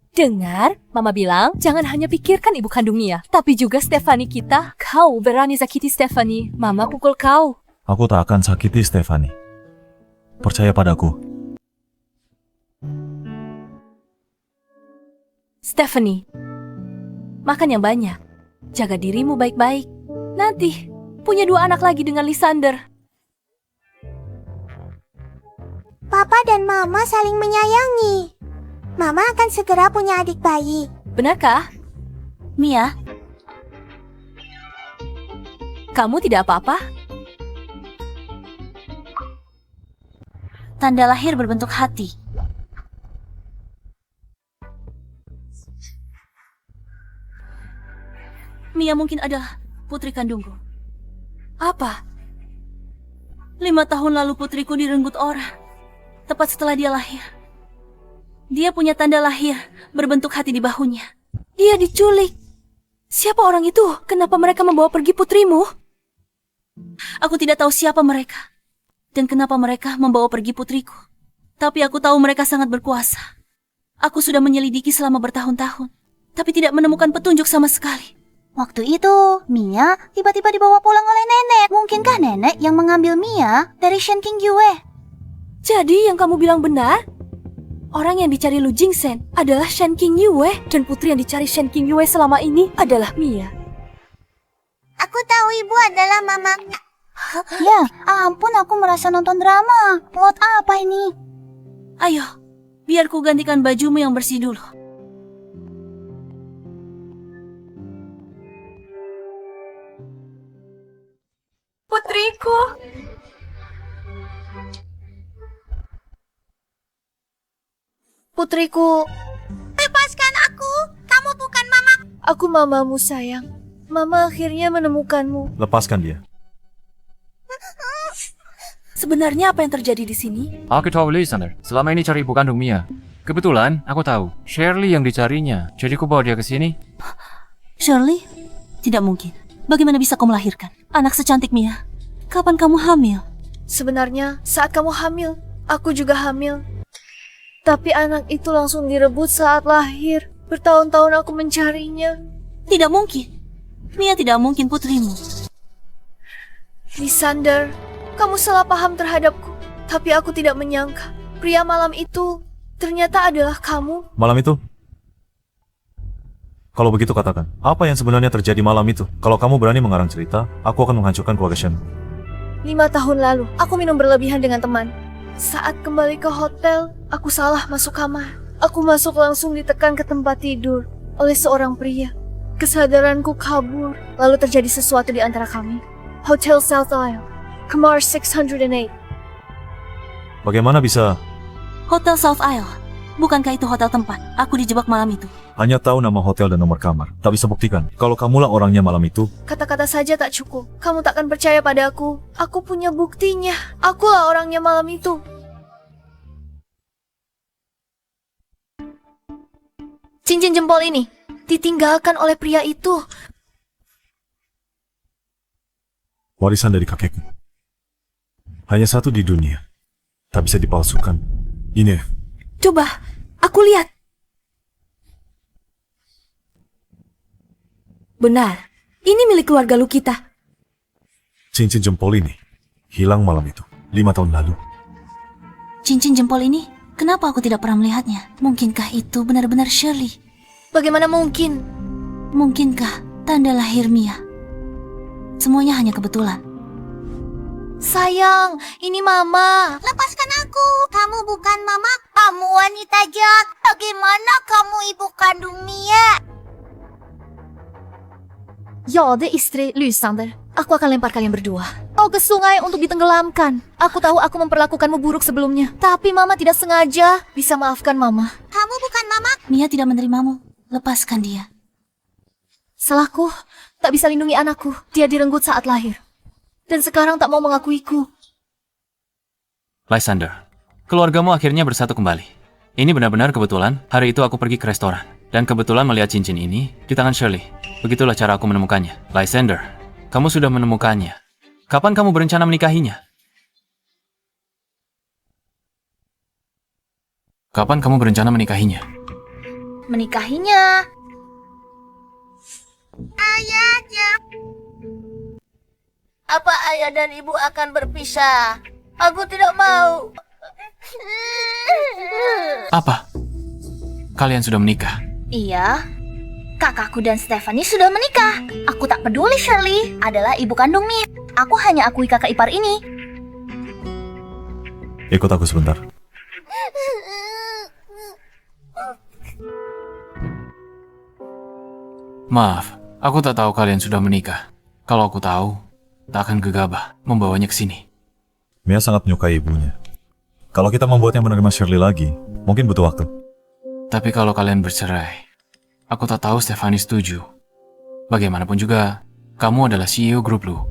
Dengar, Mama bilang, jangan hanya pikirkan ibu kandung Mia, tapi juga Stephanie kita. Kau berani sakiti Stephanie, Mama pukul kau. Aku tak akan sakiti Stephanie. Percaya padaku. Stephanie, makan yang banyak. Jaga dirimu baik-baik. Nanti, punya 2 anak lagi dengan Lysander. Papa dan Mama saling menyayangi. Mama akan segera punya adik bayi. Benarkah? Mia, Kamu tidak apa-apa? tanda lahir berbentuk hati. Mia mungkin adalah putri kandungku. Apa? 5 tahun lalu putriku direnggut orang. Tepat setelah dia lahir. Dia punya tanda lahir berbentuk hati di bahunya. Dia diculik. Siapa orang itu? Kenapa mereka membawa pergi putrimu? Aku tidak tahu siapa mereka dan kenapa mereka membawa pergi putriku. Tapi aku tahu mereka sangat berkuasa. Aku sudah menyelidiki selama bertahun-tahun. tapi tidak menemukan petunjuk sama sekali. Waktu itu, Mia tiba-tiba dibawa pulang oleh nenek. Mungkinkah nenek yang mengambil Mia dari Shen Qingyue? Jadi yang kamu bilang benar? Orang yang dicari Lu Jingsen adalah Shen Qingyue dan putri yang dicari Shen Qingyue selama ini adalah Mia. Aku tahu ibu adalah mama. Ya, ampun aku merasa nonton drama. Plot apa ini? Ayo, biar ku gantikan bajumu yang bersih dulu. Putriku. Putriku, Lepaskan aku. Kamu bukan mama. aku mamamu sayang. Mama akhirnya menemukanmu. Lepaskan dia. Sebenarnya apa yang terjadi di sini? Aku tahu Lysander, selama ini cari ibu kandung Mia. Kebetulan, aku tahu, Shirley yang dicarinya. Jadi ku bawa dia ke sini. Shirley? Tidak mungkin. Bagaimana bisa kau melahirkan anak secantik Mia? Kapan kamu hamil? Sebenarnya saat kamu hamil, aku juga hamil. Tapi anak itu langsung direbut saat lahir. Bertahun-tahun aku mencarinya. Tidak mungkin. Mia tidak mungkin putrimu. Lysander, kamu salah paham terhadapku. Tapi aku tidak menyangka pria malam itu ternyata adalah kamu. Malam itu? Kalau begitu katakan, apa yang sebenarnya terjadi malam itu? Kalau kamu berani mengarang cerita, aku akan menghancurkan keluarga Shen. 5 tahun lalu, aku minum berlebihan dengan teman. Saat kembali ke hotel, aku salah masuk kamar. Aku masuk langsung ditekan ke tempat tidur oleh seorang pria. Kesadaranku kabur, lalu terjadi sesuatu di antara kami. Hotel South Isle, kamar 608. Bagaimana bisa? Hotel South Isle. Bukankah itu hotel tempat aku dijebak malam itu? Hanya tahu nama hotel dan nomor kamar. Tak bisa buktikan. Kalau kamulah orangnya malam itu. Kata-kata saja tak cukup. Kamu takkan percaya padaku. Aku punya buktinya. Akulah orangnya malam itu. Cincin jempol ini ditinggalkan oleh pria itu. Warisan dari kakekku. Hanya satu di dunia. Tak bisa dipalsukan. Ini. Coba, aku lihat. Benar, ini milik keluarga Lu kita. Cincin jempol ini hilang malam itu, 5 tahun lalu. Cincin jempol ini? Kenapa aku tidak pernah melihatnya? Mungkinkah itu benar-benar Shirley? Bagaimana mungkin? Mungkinkah tanda lahir Mia? Semuanya hanya kebetulan. Sayang, ini mama. Lepaskan aku. Kamu bukan mama. Kamu wanita jahat. Bagaimana kamu ibu kandung Mia? Ya, det istri Lysander. Aku akan lempar kalian berdua. Kau ke sungai untuk ditenggelamkan. Aku tahu aku memperlakukanmu buruk sebelumnya. Tapi mama tidak sengaja. Bisa maafkan mama. Kamu bukan mama. Mia tidak menerimamu. Lepaskan dia. Salahku. Tak bisa lindungi anakku. Dia direnggut saat lahir. Dan sekarang tak mau mengakuiku. Lysander, keluargamu akhirnya bersatu kembali. Ini benar-benar kebetulan. Hari itu aku pergi ke restoran. Dan kebetulan melihat cincin ini di tangan Shirley. Begitulah cara aku menemukannya. Lysander, kamu sudah menemukannya. Kapan kamu berencana menikahinya? Kapan kamu berencana menikahinya? Menikahinya. Ayahnya. Apa ayah dan ibu akan berpisah? Aku tidak mau. Apa? Kalian sudah menikah? Iya. Kakakku dan Stephanie sudah menikah. Aku tak peduli Shirley adalah ibu kandung Mia. Aku hanya akui kakak ipar ini. Ikut aku sebentar. Maaf, aku tak tahu kalian sudah menikah. Kalau aku tahu, tak akan gegabah membawanya ke sini. Mia sangat menyukai ibunya. Kalau kita membuatnya menerima Shirley lagi, mungkin butuh waktu. Tapi kalau kalian bercerai, aku tak tahu Stephanie setuju. Bagaimanapun juga, kamu adalah CEO grup Lu.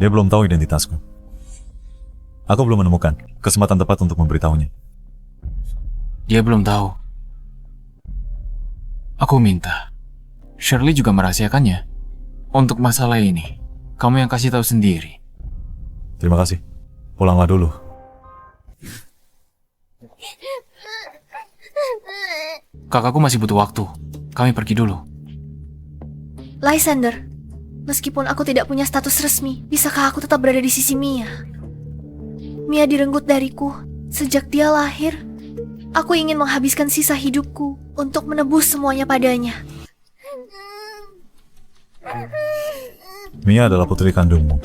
Dia belum tahu identitasku. Aku belum menemukan kesempatan tepat untuk memberitahunya. Dia belum tahu. Aku minta Shirley juga merahasiakannya. Untuk masalah ini, kamu yang kasih tahu sendiri. Terima kasih. Pulanglah dulu. kakakku masih butuh waktu. Kami pergi dulu. Lysander, meskipun aku tidak punya status resmi, bisakah aku tetap berada di sisi Mia? Mia direnggut dariku sejak dia lahir. Aku ingin menghabiskan sisa hidupku untuk menebus semuanya padanya. Mia adalah putri kandungmu.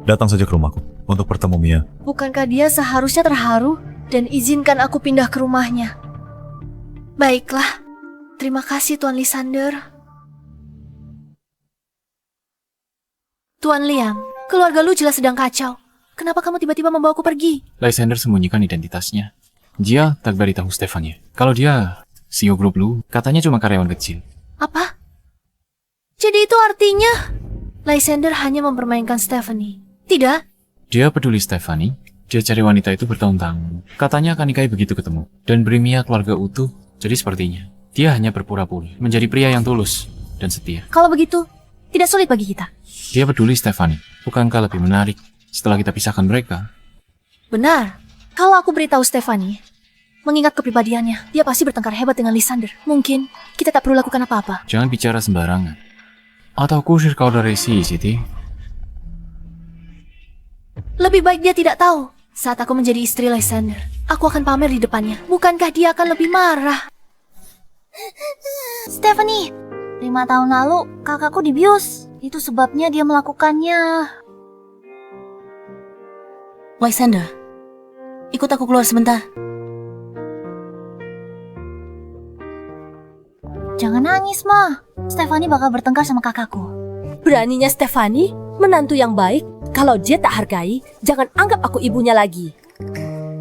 Datang saja ke rumahku untuk bertemu Mia. Bukankah dia seharusnya terharu dan izinkan aku pindah ke rumahnya? Baiklah, terima kasih Tuan Lysander. Tuan Liam, keluarga lu jelas sedang kacau. Kenapa kamu tiba-tiba membawaku pergi? Lysander sembunyikan identitasnya. Dia tak beritahu Stephanie kalau dia CEO grup Lu, katanya cuma karyawan kecil. Apa? Jadi itu artinya Lysander hanya mempermainkan Stephanie? Tidak? Dia peduli Stephanie. Dia cari wanita itu bertahun-tahun. Katanya akan nikahi begitu ketemu dan beri Mia keluarga utuh. Jadi sepertinya dia hanya berpura-pura menjadi pria yang tulus dan setia. Kalau begitu, tidak sulit bagi kita. Dia peduli Stephanie. Bukankah lebih menarik setelah kita pisahkan mereka? Benar. Kalau aku beritahu Stephanie, mengingat kepribadiannya, dia pasti bertengkar hebat dengan Lysander. Mungkin kita tak perlu lakukan apa-apa. Jangan bicara sembarangan. Atau kusir kau dari Siti. Lebih baik dia tidak tahu. Saat aku menjadi istri Lysander, aku akan pamer di depannya. Bukankah dia akan lebih marah? Stephanie, 5 tahun lalu kakakku dibius. Itu sebabnya dia melakukannya. Lysander, ikut aku keluar sebentar. Jangan nangis, Ma. Stephanie bakal bertengkar sama kakakku. Beraninya Stephanie, menantu yang baik. Kalau dia tak hargai, jangan anggap aku ibunya lagi.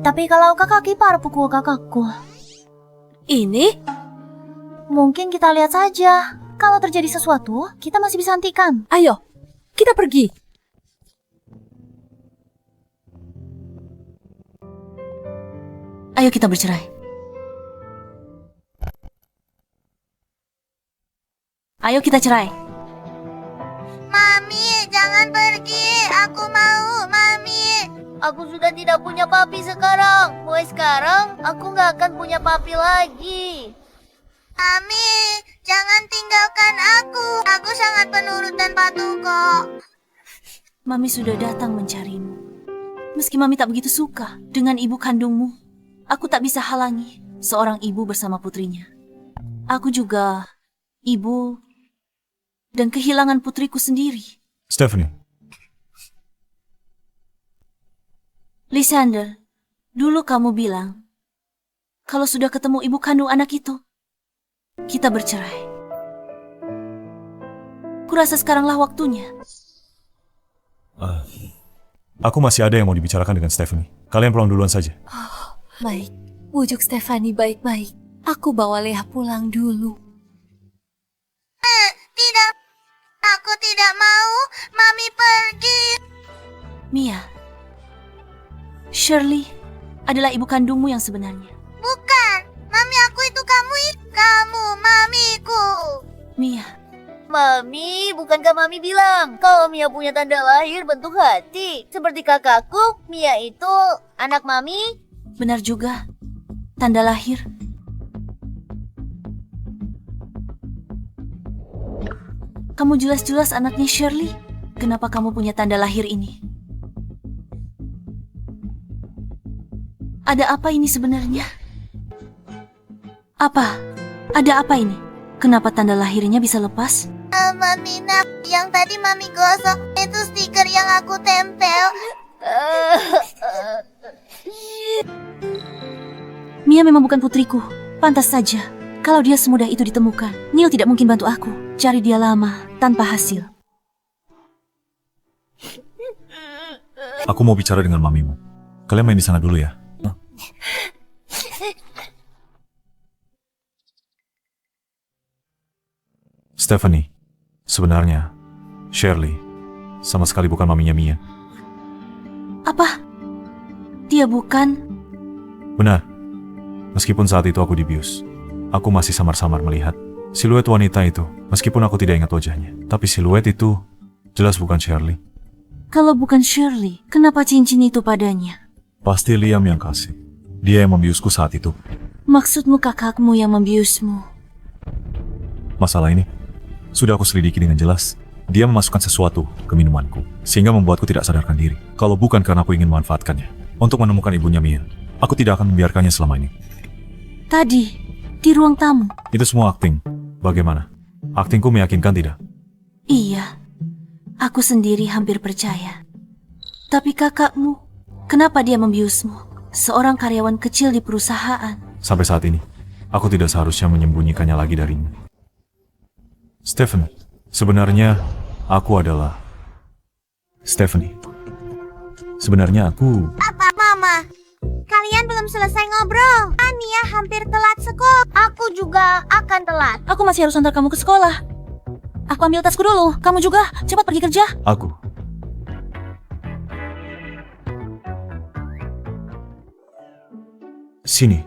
Tapi kalau kakak ipar pukul kakakku, Ini? mungkin kita lihat saja. Kalau terjadi sesuatu, kita masih bisa hentikan. Ayo, kita pergi. Ayo kita bercerai. Ayo kita cerai. Mami, jangan pergi. Aku mau, Mami. Aku sudah tidak punya papi sekarang. Mulai sekarang, aku nggak akan punya papi lagi. Mami, jangan tinggalkan aku. Aku sangat penurut dan patuh kok. Mami sudah datang mencarimu. Meski Mami tak begitu suka dengan ibu kandungmu, aku tak bisa halangi seorang ibu bersama putrinya. Aku juga ibu dan kehilangan putriku sendiri. Stephanie, Lysander, dulu kamu bilang kalau sudah ketemu ibu kandung anak itu, kita bercerai. Kurasa sekaranglah waktunya. aku masih ada yang mau dibicarakan dengan Stephanie. Kalian pulang duluan saja. Baik, bujuk Stephanie baik-baik. Aku bawa Leah pulang dulu. Tidak, aku tidak mau. Mami pergi. Mia, Shirley adalah ibu kandungmu yang sebenarnya. Bukan, Mami aku itu kamu. Kamu, Mamiku. Mia, Mami, bukankah Mami bilang kalau Mia punya tanda lahir bentuk hati? Seperti kakakku, Mia itu anak Mami. benar juga. Tanda lahir. Kamu jelas-jelas anaknya Shirley. Kenapa kamu punya tanda lahir ini? Ada apa ini sebenarnya? Apa? Ada apa ini? Kenapa tanda lahirnya bisa lepas? Mami nak, yang tadi Mami gosok itu stiker yang aku tempel. Mia memang bukan putriku. Pantas saja. Kalau dia semudah itu ditemukan, Neil tidak mungkin bantu aku. Cari dia lama, tanpa hasil. Aku mau bicara dengan mamimu. Kalian main di sana dulu ya. Stephanie, sebenarnya Shirley sama sekali bukan maminya Mia. Apa? Dia bukan? Benar. Meskipun saat itu aku dibius, aku masih samar-samar melihat siluet wanita itu. Meskipun aku tidak ingat wajahnya, tapi siluet itu jelas bukan Shirley. Kalau bukan Shirley, kenapa cincin itu padanya? Pasti Liam yang kasih. Dia yang membiusku saat itu. Maksudmu kakakmu yang membiusmu? Masalah ini sudah aku selidiki dengan jelas. Dia memasukkan sesuatu ke minumanku, sehingga membuatku tidak sadarkan diri. Kalau bukan karena aku ingin memanfaatkannya untuk menemukan ibunya Mia, aku tidak akan membiarkannya selama ini. Tadi, di ruang tamu. Itu semua akting. Bagaimana? Aktingku meyakinkan tidak? Iya, aku sendiri hampir percaya. Tapi kakakmu, kenapa dia membiusmu? Seorang karyawan kecil di perusahaan. Sampai saat ini, aku tidak seharusnya menyembunyikannya lagi darimu. Stephen, sebenarnya aku adalah Stephanie. Sebenarnya aku... Apa, Mama? Kalian belum selesai ngobrol. Mia hampir telat sekolah. Aku juga akan telat. Aku masih harus antar kamu ke sekolah. Aku ambil tasku dulu. Kamu juga, cepat pergi kerja. Aku. Sini.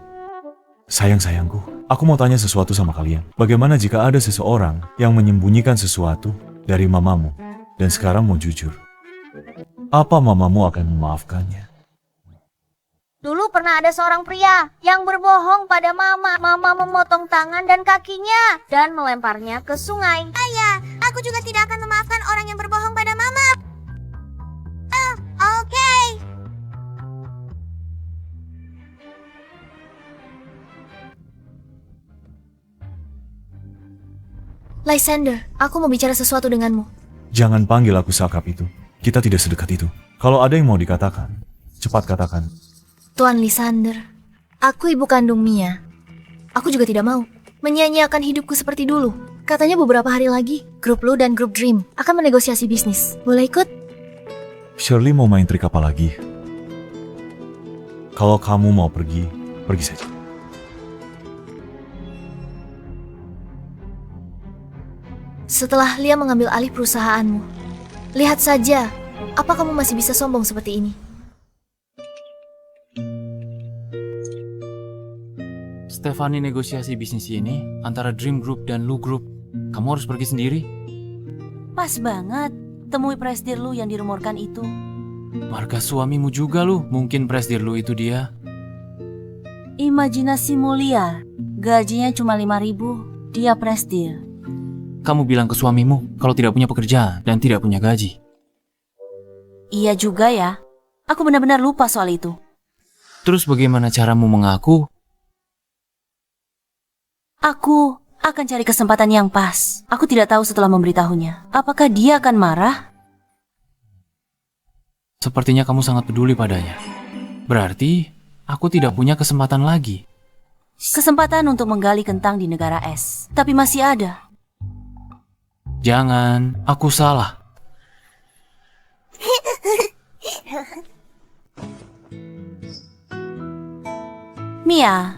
Sayang-sayangku, aku mau tanya sesuatu sama kalian. Bagaimana jika ada seseorang yang menyembunyikan sesuatu dari mamamu dan sekarang mau jujur? Apa mamamu akan memaafkannya? Dulu pernah ada seorang pria yang berbohong pada Mama. Mama memotong tangan dan kakinya dan melemparnya ke sungai. Ayah, aku juga tidak akan memaafkan orang yang berbohong pada Mama. Oke. Lysander, aku mau bicara sesuatu denganmu. Jangan panggil aku seakrab itu. Kita tidak sedekat itu. Kalau ada yang mau dikatakan, cepat katakan. Tuan Lysander, aku ibu kandung Mia. Aku juga tidak mau menyia-nyiakan hidupku seperti dulu. Katanya beberapa hari lagi, grup Lu dan grup Dream akan menegosiasi bisnis. Boleh ikut? Shirley mau main trik apa lagi? Kalau kamu mau pergi, pergi saja. Setelah Lia mengambil alih perusahaanmu, lihat saja, apa kamu masih bisa sombong seperti ini? Stephanie negosiasi bisnis ini antara Dream Group dan Lu Group. Kamu harus pergi sendiri. Pas banget. Temui presdir Lu yang dirumorkan itu. Marga suamimu juga Lu. Mungkin presdir Lu itu dia. Imajinasi mulia. Gajinya cuma 5.000. Dia presdir. Kamu bilang ke suamimu kalau tidak punya pekerjaan dan tidak punya gaji. Iya juga ya. Aku benar-benar lupa soal itu. Terus bagaimana caramu mengaku? Aku akan cari kesempatan yang pas. Aku tidak tahu setelah memberitahunya. Apakah dia akan marah? Sepertinya kamu sangat peduli padanya. Berarti aku tidak punya kesempatan lagi. Kesempatan untuk menggali kentang di negara es. Tapi masih ada. Jangan, aku salah. Mia,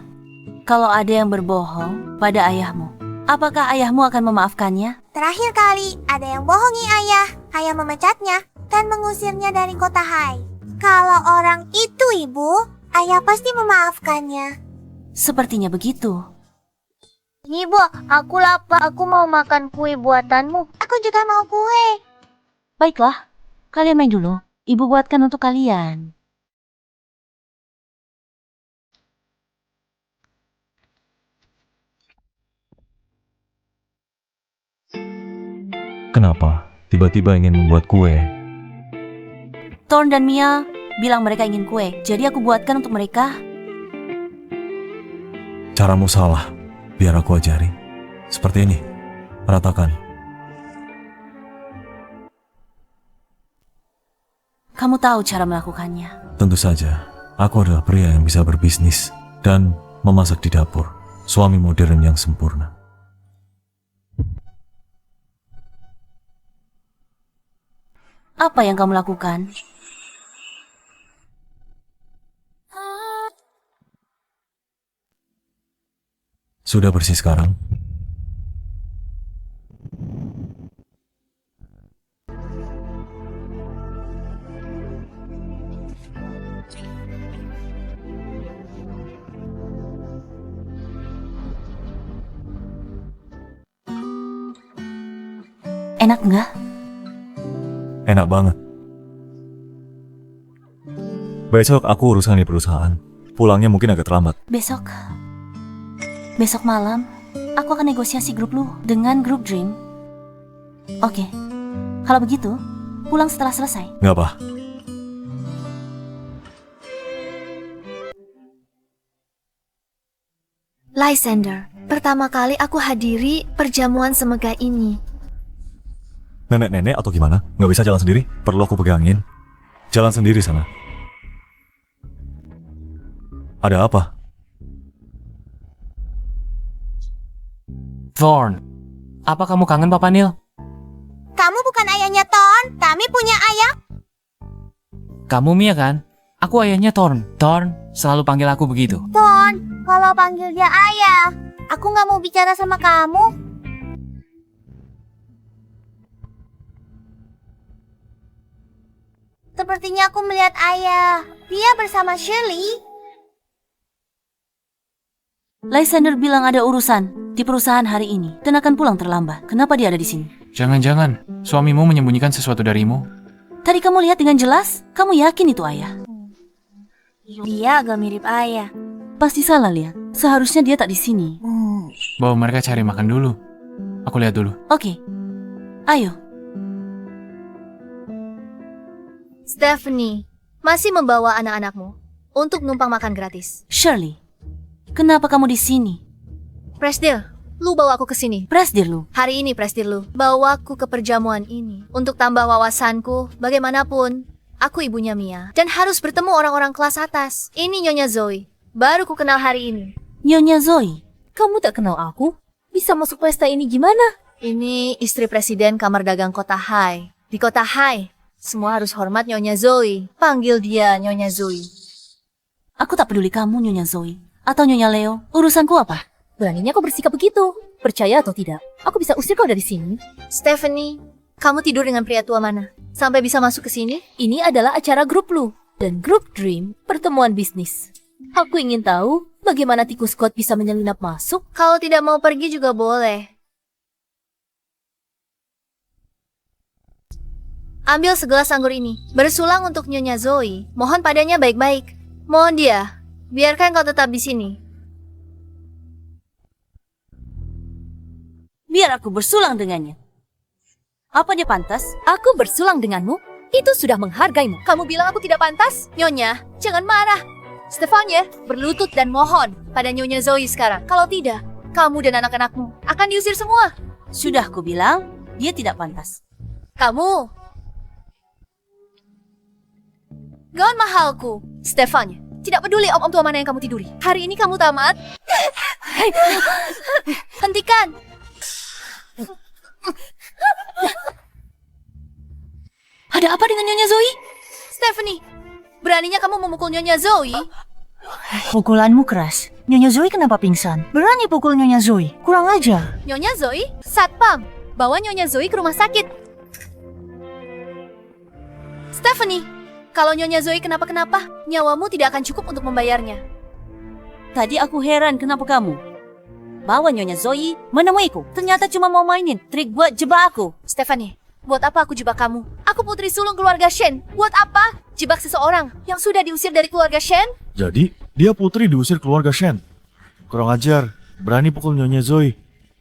kalau ada yang berbohong pada ayahmu, apakah ayahmu akan memaafkannya? Terakhir kali ada yang bohongi ayah. Ayah memecatnya dan mengusirnya dari kota Hai. Kalau orang itu ibu, ayah pasti memaafkannya. Sepertinya begitu. Ibu, aku lapar. Aku mau makan kue buatanmu. Aku juga mau kue. Baiklah, kalian main dulu. Ibu buatkan untuk kalian. Kenapa tiba-tiba ingin membuat kue? Thorn dan Mia bilang mereka ingin kue, jadi aku buatkan untuk mereka. Caramu salah. Biar aku ajari. Seperti ini. Ratakan. Kamu tahu cara melakukannya. Tentu saja, aku adalah pria yang bisa berbisnis dan memasak di dapur. Suami modern yang sempurna. Apa yang kamu lakukan? Sudah bersih sekarang? Enak nggak? Enak banget. Besok aku urusan di perusahaan. Pulangnya mungkin agak terlambat. Besok Besok malam, aku akan negosiasi grup lu dengan grup Dream. Oke, kalau begitu, pulang setelah selesai. Nggak apa. Lysander, pertama kali aku hadiri perjamuan semegah ini. Nenek-nenek atau gimana? Nggak bisa jalan sendiri? Perlu aku pegangin? Jalan sendiri sana. Ada apa? Thorn, apa kamu kangen Papa Neil? Kamu bukan ayahnya Thorn, kami punya ayah. Kamu Mia kan? Aku ayahnya Thorn. Thorn selalu panggil aku begitu. Thorn, kalau panggil dia ayah, aku nggak mau bicara sama kamu. Sepertinya aku melihat ayah. Dia bersama Shirley. Lysander bilang ada urusan di perusahaan hari ini dan akan pulang terlambat. Kenapa dia ada di sini? Jangan-jangan suamimu menyembunyikan sesuatu darimu. Tadi kamu lihat dengan jelas, kamu yakin itu ayah? Dia agak mirip ayah. Pasti salah lihat. Seharusnya dia tak di sini. Bawa mereka cari makan dulu. Aku lihat dulu. Oke, ayo. Stephanie, masih membawa anak-anakmu untuk numpang makan gratis. Shirley, kenapa kamu di sini? Presdir, lu bawa aku ke sini. Presdir lu. Hari ini Presdir lu, bawa aku ke perjamuan ini untuk tambah wawasanku. Bagaimanapun, aku ibunya Mia dan harus bertemu orang-orang kelas atas. Ini Nyonya Zoe, baru ku kenal hari ini. Nyonya Zoe, Kamu tak kenal aku? Bisa masuk pesta ini gimana? Ini istri presiden kamar dagang kota Hai. Di kota Hai, semua harus hormat Nyonya Zoe. Panggil dia Nyonya Zoe. aku tak peduli kamu Nyonya Zoe atau Nyonya Leo. Urusanku apa? Beraninya kau bersikap begitu. Percaya atau tidak, aku bisa usir kau dari sini. Stephanie, kamu tidur dengan pria tua mana? Sampai bisa masuk ke sini? Ini adalah acara grup lu dan grup Dream, pertemuan bisnis. Aku ingin tahu bagaimana tikus Scott bisa menyelinap masuk. Kalau tidak mau pergi juga boleh. Ambil segelas anggur ini. Bersulang untuk Nyonya Zoe. Mohon padanya baik-baik. Mohon dia, biarkan kau tetap di sini. Biar aku bersulang dengannya. Apa dia pantas? Aku bersulang denganmu? Itu sudah menghargaimu. Kamu bilang aku tidak pantas? Nyonya, jangan marah. Stefania, berlutut dan mohon pada Nyonya Zoe sekarang. Kalau tidak, kamu dan anak-anakmu akan diusir semua. Sudah aku bilang, dia tidak pantas. Kamu, gaun mahalku. Stefania, tidak peduli om-om tua mana yang kamu tiduri. Hari ini kamu tamat. Hentikan. Ada apa dengan Nyonya Zoe? Stephanie, beraninya kamu memukul Nyonya Zoe? Pukulanmu keras. Nyonya Zoe kenapa pingsan? Berani pukul Nyonya Zoe? Kurang ajar. Nyonya Zoe, satpam, bawa Nyonya Zoe ke rumah sakit. Stephanie, kalau Nyonya Zoe kenapa-kenapa, nyawamu tidak akan cukup untuk membayarnya. Tadi aku heran kenapa kamu bawa Nyonya Zoe menemuiku. Ternyata cuma mau mainin trik buat jebak aku. Stephanie, buat apa aku jebak kamu? Aku putri sulung keluarga Shen. Buat apa jebak seseorang yang sudah diusir dari keluarga Shen? Jadi, dia putri diusir keluarga Shen. Kurang ajar, berani pukul Nyonya Zoe.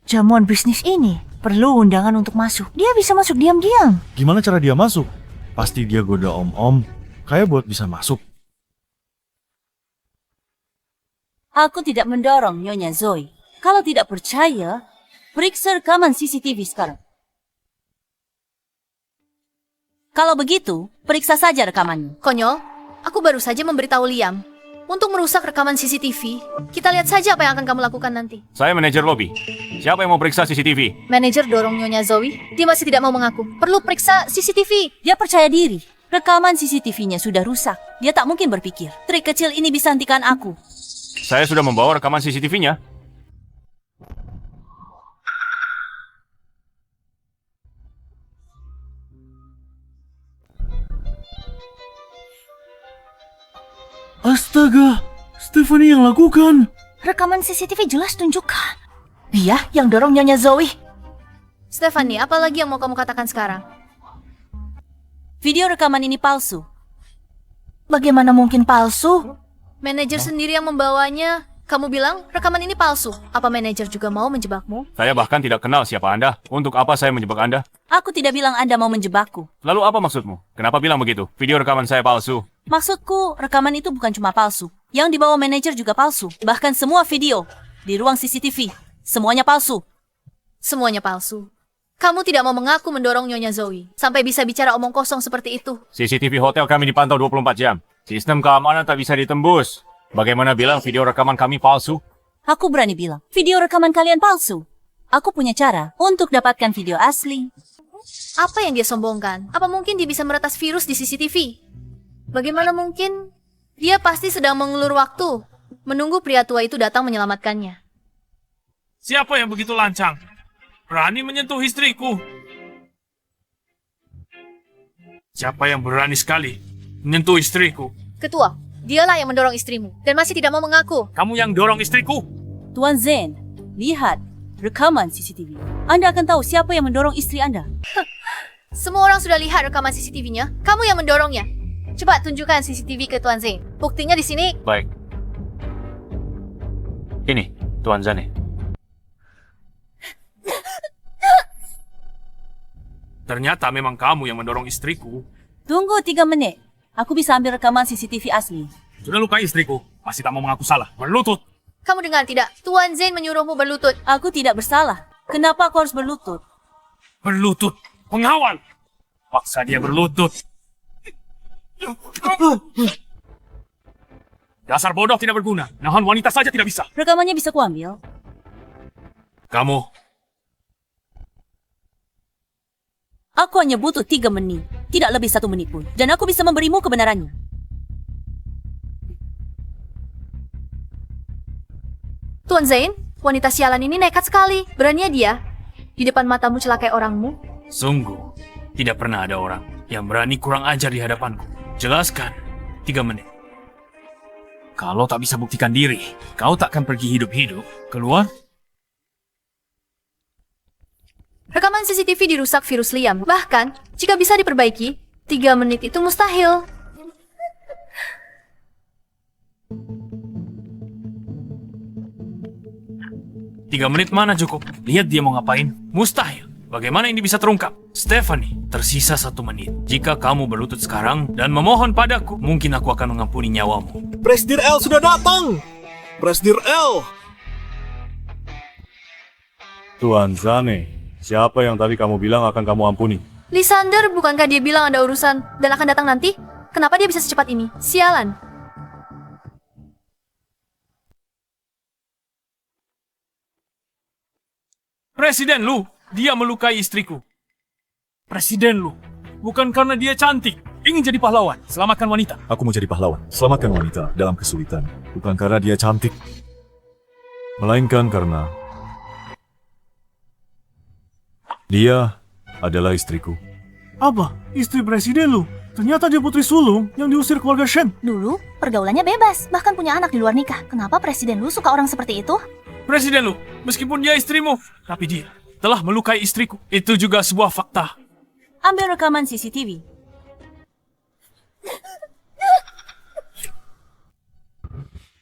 Jamuan bisnis ini perlu undangan untuk masuk. Dia bisa masuk diam-diam. Gimana cara dia masuk? Pasti dia goda om-om, kayak buat bisa masuk. Aku tidak mendorong Nyonya Zoe. Kalau tidak percaya, periksa rekaman CCTV sekarang. Kalau begitu, periksa saja rekamannya. Konyol, aku baru saja memberitahu Liam untuk merusak rekaman CCTV. Kita lihat saja apa yang akan kamu lakukan nanti. Saya manajer lobby. Siapa yang mau periksa CCTV? Manajer dorong Nyonya Zoe. Dia masih tidak mau mengaku. Perlu periksa CCTV. Dia percaya diri. Rekaman CCTV-nya sudah rusak. Dia tak mungkin berpikir, trik kecil ini bisa hentikan aku. Saya sudah membawa rekaman CCTV-nya. Astaga, Stephanie yang lakukan. Rekaman CCTV jelas tunjukkan. Dia yang dorong Nyonya Zoe. Stephanie, apa lagi yang mau kamu katakan sekarang? Video rekaman ini palsu. Bagaimana mungkin palsu? Manajer sendiri yang membawanya. Kamu bilang rekaman ini palsu. Apa manajer juga mau menjebakmu? Saya bahkan tidak kenal siapa Anda. Untuk apa saya menjebak Anda? Aku tidak bilang Anda mau menjebakku. Lalu apa maksudmu? Kenapa bilang begitu? Video rekaman saya palsu. Maksudku, rekaman itu bukan cuma palsu. Yang dibawa manajer juga palsu. Bahkan semua video di ruang CCTV. Semuanya palsu. Semuanya palsu. Kamu tidak mau mengaku mendorong Nyonya Zoe. Sampai bisa bicara omong kosong seperti itu. CCTV hotel kami dipantau 24 jam. Sistem keamanan tak bisa ditembus. Bagaimana bilang video rekaman kami palsu? Aku berani bilang, video rekaman kalian palsu. Aku punya cara untuk dapatkan video asli. Apa yang dia sombongkan? Apa mungkin dia bisa meretas virus di CCTV? Bagaimana mungkin? Dia pasti sedang mengulur waktu, menunggu pria tua itu datang menyelamatkannya. Siapa yang begitu lancang? Berani menyentuh istriku? Siapa yang berani sekali menyentuh istriku? Ketua, dialah yang mendorong istrimu dan masih tidak mau mengaku. Kamu yang dorong istriku? Tuan Zen, lihat rekaman CCTV. Anda akan tahu siapa yang mendorong istri Anda. Semua orang sudah lihat rekaman CCTV-nya. Kamu yang mendorongnya. Coba tunjukkan CCTV ke Tuan Zen. Buktinya di sini. Baik. Ini, Tuan Zane. Ternyata memang kamu yang mendorong istriku. Tunggu 3 menit. Aku bisa ambil rekaman CCTV asli. Sudah lukai istriku. Pasti tak mau mengaku salah. Berlutut. Kamu dengar tidak? Tuan Zen menyuruhmu berlutut. Aku tidak bersalah. Kenapa aku harus berlutut? Berlutut. Pengawal. Paksa dia berlutut. Dasar bodoh tidak berguna. Nahan wanita saja tidak bisa. Rekamannya bisa kuambil. Kamu. Aku hanya butuh 3 menit. Tidak lebih 1 menit pun. Dan aku bisa memberimu kebenarannya. Tuan Zain, wanita sialan ini nekat sekali. Beraninya dia di depan matamu celakai orangmu. Sungguh, tidak pernah ada orang yang berani kurang ajar di hadapanku. Jelaskan, 3 menit. Kalau tak bisa buktikan diri, kau takkan pergi hidup-hidup. Keluar. Rekaman CCTV dirusak virus Liam. Bahkan, jika bisa diperbaiki, 3 menit itu mustahil. Tiga menit mana cukup? Lihat dia mau ngapain. Mustahil. Bagaimana ini bisa terungkap? Stephanie, tersisa 1 menit. Jika kamu berlutut sekarang dan memohon padaku, mungkin aku akan mengampuni nyawamu. Presidir L sudah datang! Presidir L! Tuan Zane, siapa yang tadi kamu bilang akan kamu ampuni? Lysander, bukankah dia bilang ada urusan dan akan datang nanti? Kenapa dia bisa secepat ini? Sialan. Presiden Lu, dia melukai istriku. Presiden Lu, bukan karena dia cantik, ingin jadi pahlawan, selamatkan wanita. Aku mau jadi pahlawan, selamatkan wanita dalam kesulitan. Bukan karena dia cantik, melainkan karena dia adalah istriku. Apa? Istri Presiden lu? Ternyata dia putri sulung yang diusir keluarga Shen. Dulu, pergaulannya bebas, bahkan punya anak di luar nikah. Kenapa Presiden Lu suka orang seperti itu? Presiden Lu, meskipun dia istrimu, tapi dia telah melukai istriku. Itu juga sebuah fakta. Ambil rekaman CCTV.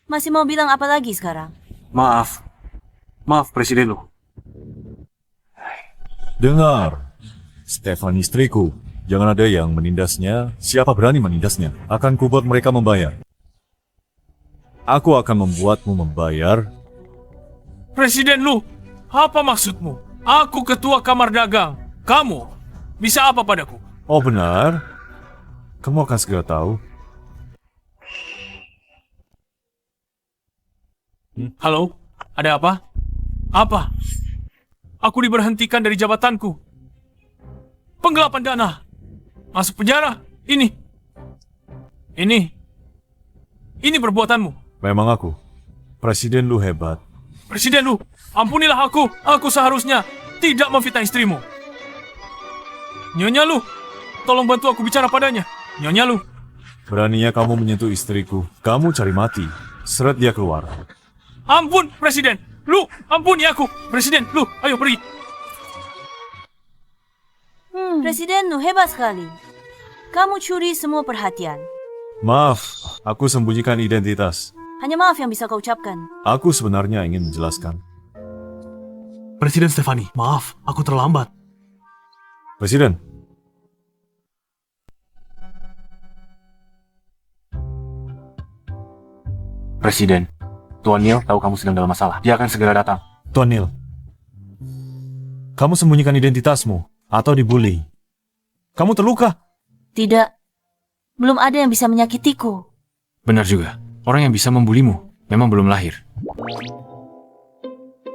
Masih mau bilang apa lagi sekarang? Maaf Presiden Lu. Dengar, Stefan istriku. Jangan ada yang menindasnya. Siapa berani menindasnya? Akan kubuat mereka membayar. Aku akan membuatmu membayar. Presiden Lu, apa maksudmu? Aku ketua kamar dagang. Kamu bisa apa padaku? Oh benar? Kamu akan segera tahu. Halo, ada apa? Apa? Aku diberhentikan dari jabatanku. Penggelapan dana. Masuk penjara. Ini perbuatanmu. Memang aku. Presiden lu hebat. Presiden Lu, ampunilah aku. Aku seharusnya tidak memfitnah istrimu. Nyonya Lu, tolong bantu aku bicara padanya. Nyonya Lu. Beraninya kamu menyentuh istriku. Kamu cari mati. Seret dia keluar. Ampun, Presiden. Lu, ampuni aku. Presiden Lu, ayo pergi. Presiden Lu hebat sekali. Kamu curi semua perhatian. Maaf, aku sembunyikan identitas. Hanya maaf yang bisa kau ucapkan. Aku sebenarnya ingin menjelaskan. Presiden Stefani, maaf, aku terlambat. Presiden, Presiden, Tuan Neil tahu kamu sedang dalam masalah. Dia akan segera datang. Tuan Neil, kamu sembunyikan identitasmu atau dibully. Kamu terluka. Tidak. Belum ada yang bisa menyakitiku. Benar juga. Orang yang bisa membulimu memang belum lahir.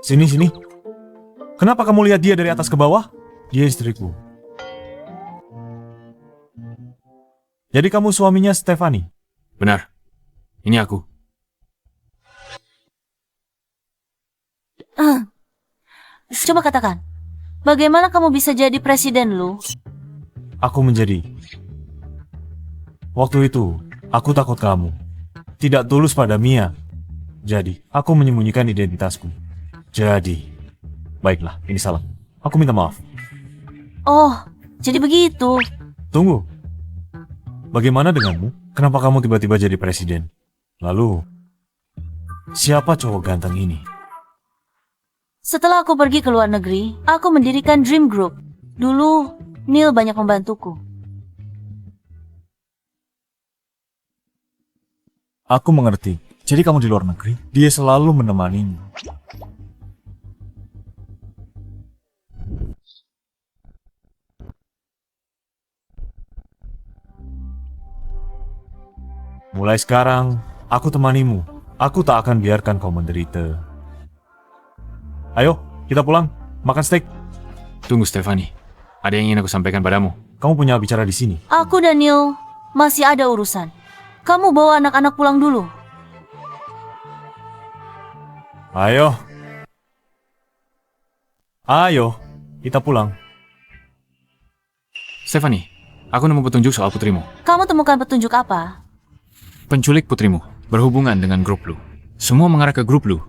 Sini, sini. Kenapa kamu lihat dia dari atas ke bawah? Dia istriku. Jadi kamu suaminya Stefani? Benar. Ini aku. Coba katakan, bagaimana kamu bisa jadi presiden, Lu? Aku menjadi. Waktu itu, aku takut kamu. Tidak tulus pada Mia. Jadi, aku menyembunyikan identitasku. Jadi, baiklah, ini salah. Aku minta maaf. Oh, jadi begitu. Tunggu. Bagaimana denganmu? Kenapa kamu tiba-tiba jadi presiden? Lalu, siapa cowok ganteng ini? Setelah aku pergi ke luar negeri, aku mendirikan Dream Group. Dulu, Neil banyak membantuku. Aku mengerti. Jadi kamu di luar negeri, dia selalu menemanimu. Mulai sekarang, aku temanimu. Aku tak akan biarkan kau menderita. Ayo, kita pulang. Makan steak. Tunggu, Stefani. Ada yang ingin aku sampaikan padamu. Kamu punya bicara di sini. Aku dan Neil masih ada urusan. Kamu bawa anak-anak pulang dulu. Ayo. Ayo, kita pulang. Stefani, aku nemu petunjuk soal putrimu. Kamu temukan petunjuk apa? Penculik putrimu berhubungan dengan grup Lu. Semua mengarah ke grup Lu.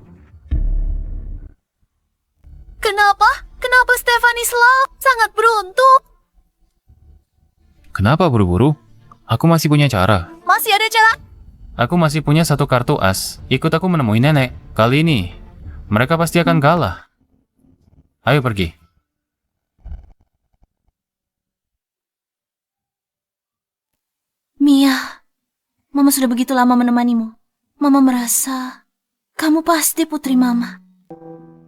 Kenapa? Kenapa Stefani selalu sangat beruntung? Kenapa buru-buru? Aku masih punya cara. Masih ada cara? Aku masih punya satu kartu as. Ikut aku menemui nenek. Kali ini, mereka pasti akan kalah. Ayo pergi. Mia, Mama sudah begitu lama menemanimu. Mama merasa kamu pasti putri Mama.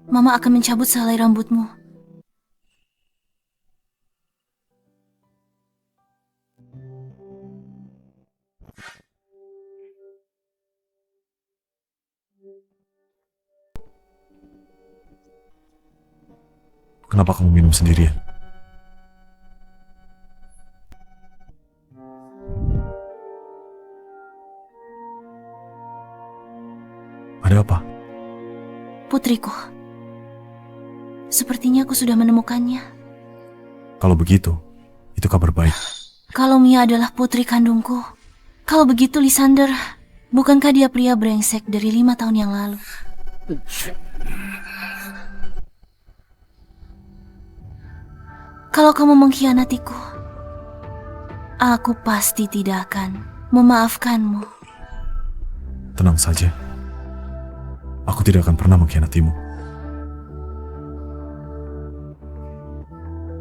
Mama akan mencabut sehelai rambutmu. Kenapa kamu minum sendirian? Ada apa? Putriku. Sepertinya aku sudah menemukannya. Kalau begitu, itu kabar baik. Kalau Mia adalah putri kandungku. Kalau begitu, Lysander, bukankah dia pria brengsek dari 5 tahun yang lalu? Kalau kamu mengkhianatiku, aku pasti tidak akan memaafkanmu. Tenang saja. Aku tidak akan pernah mengkhianatimu.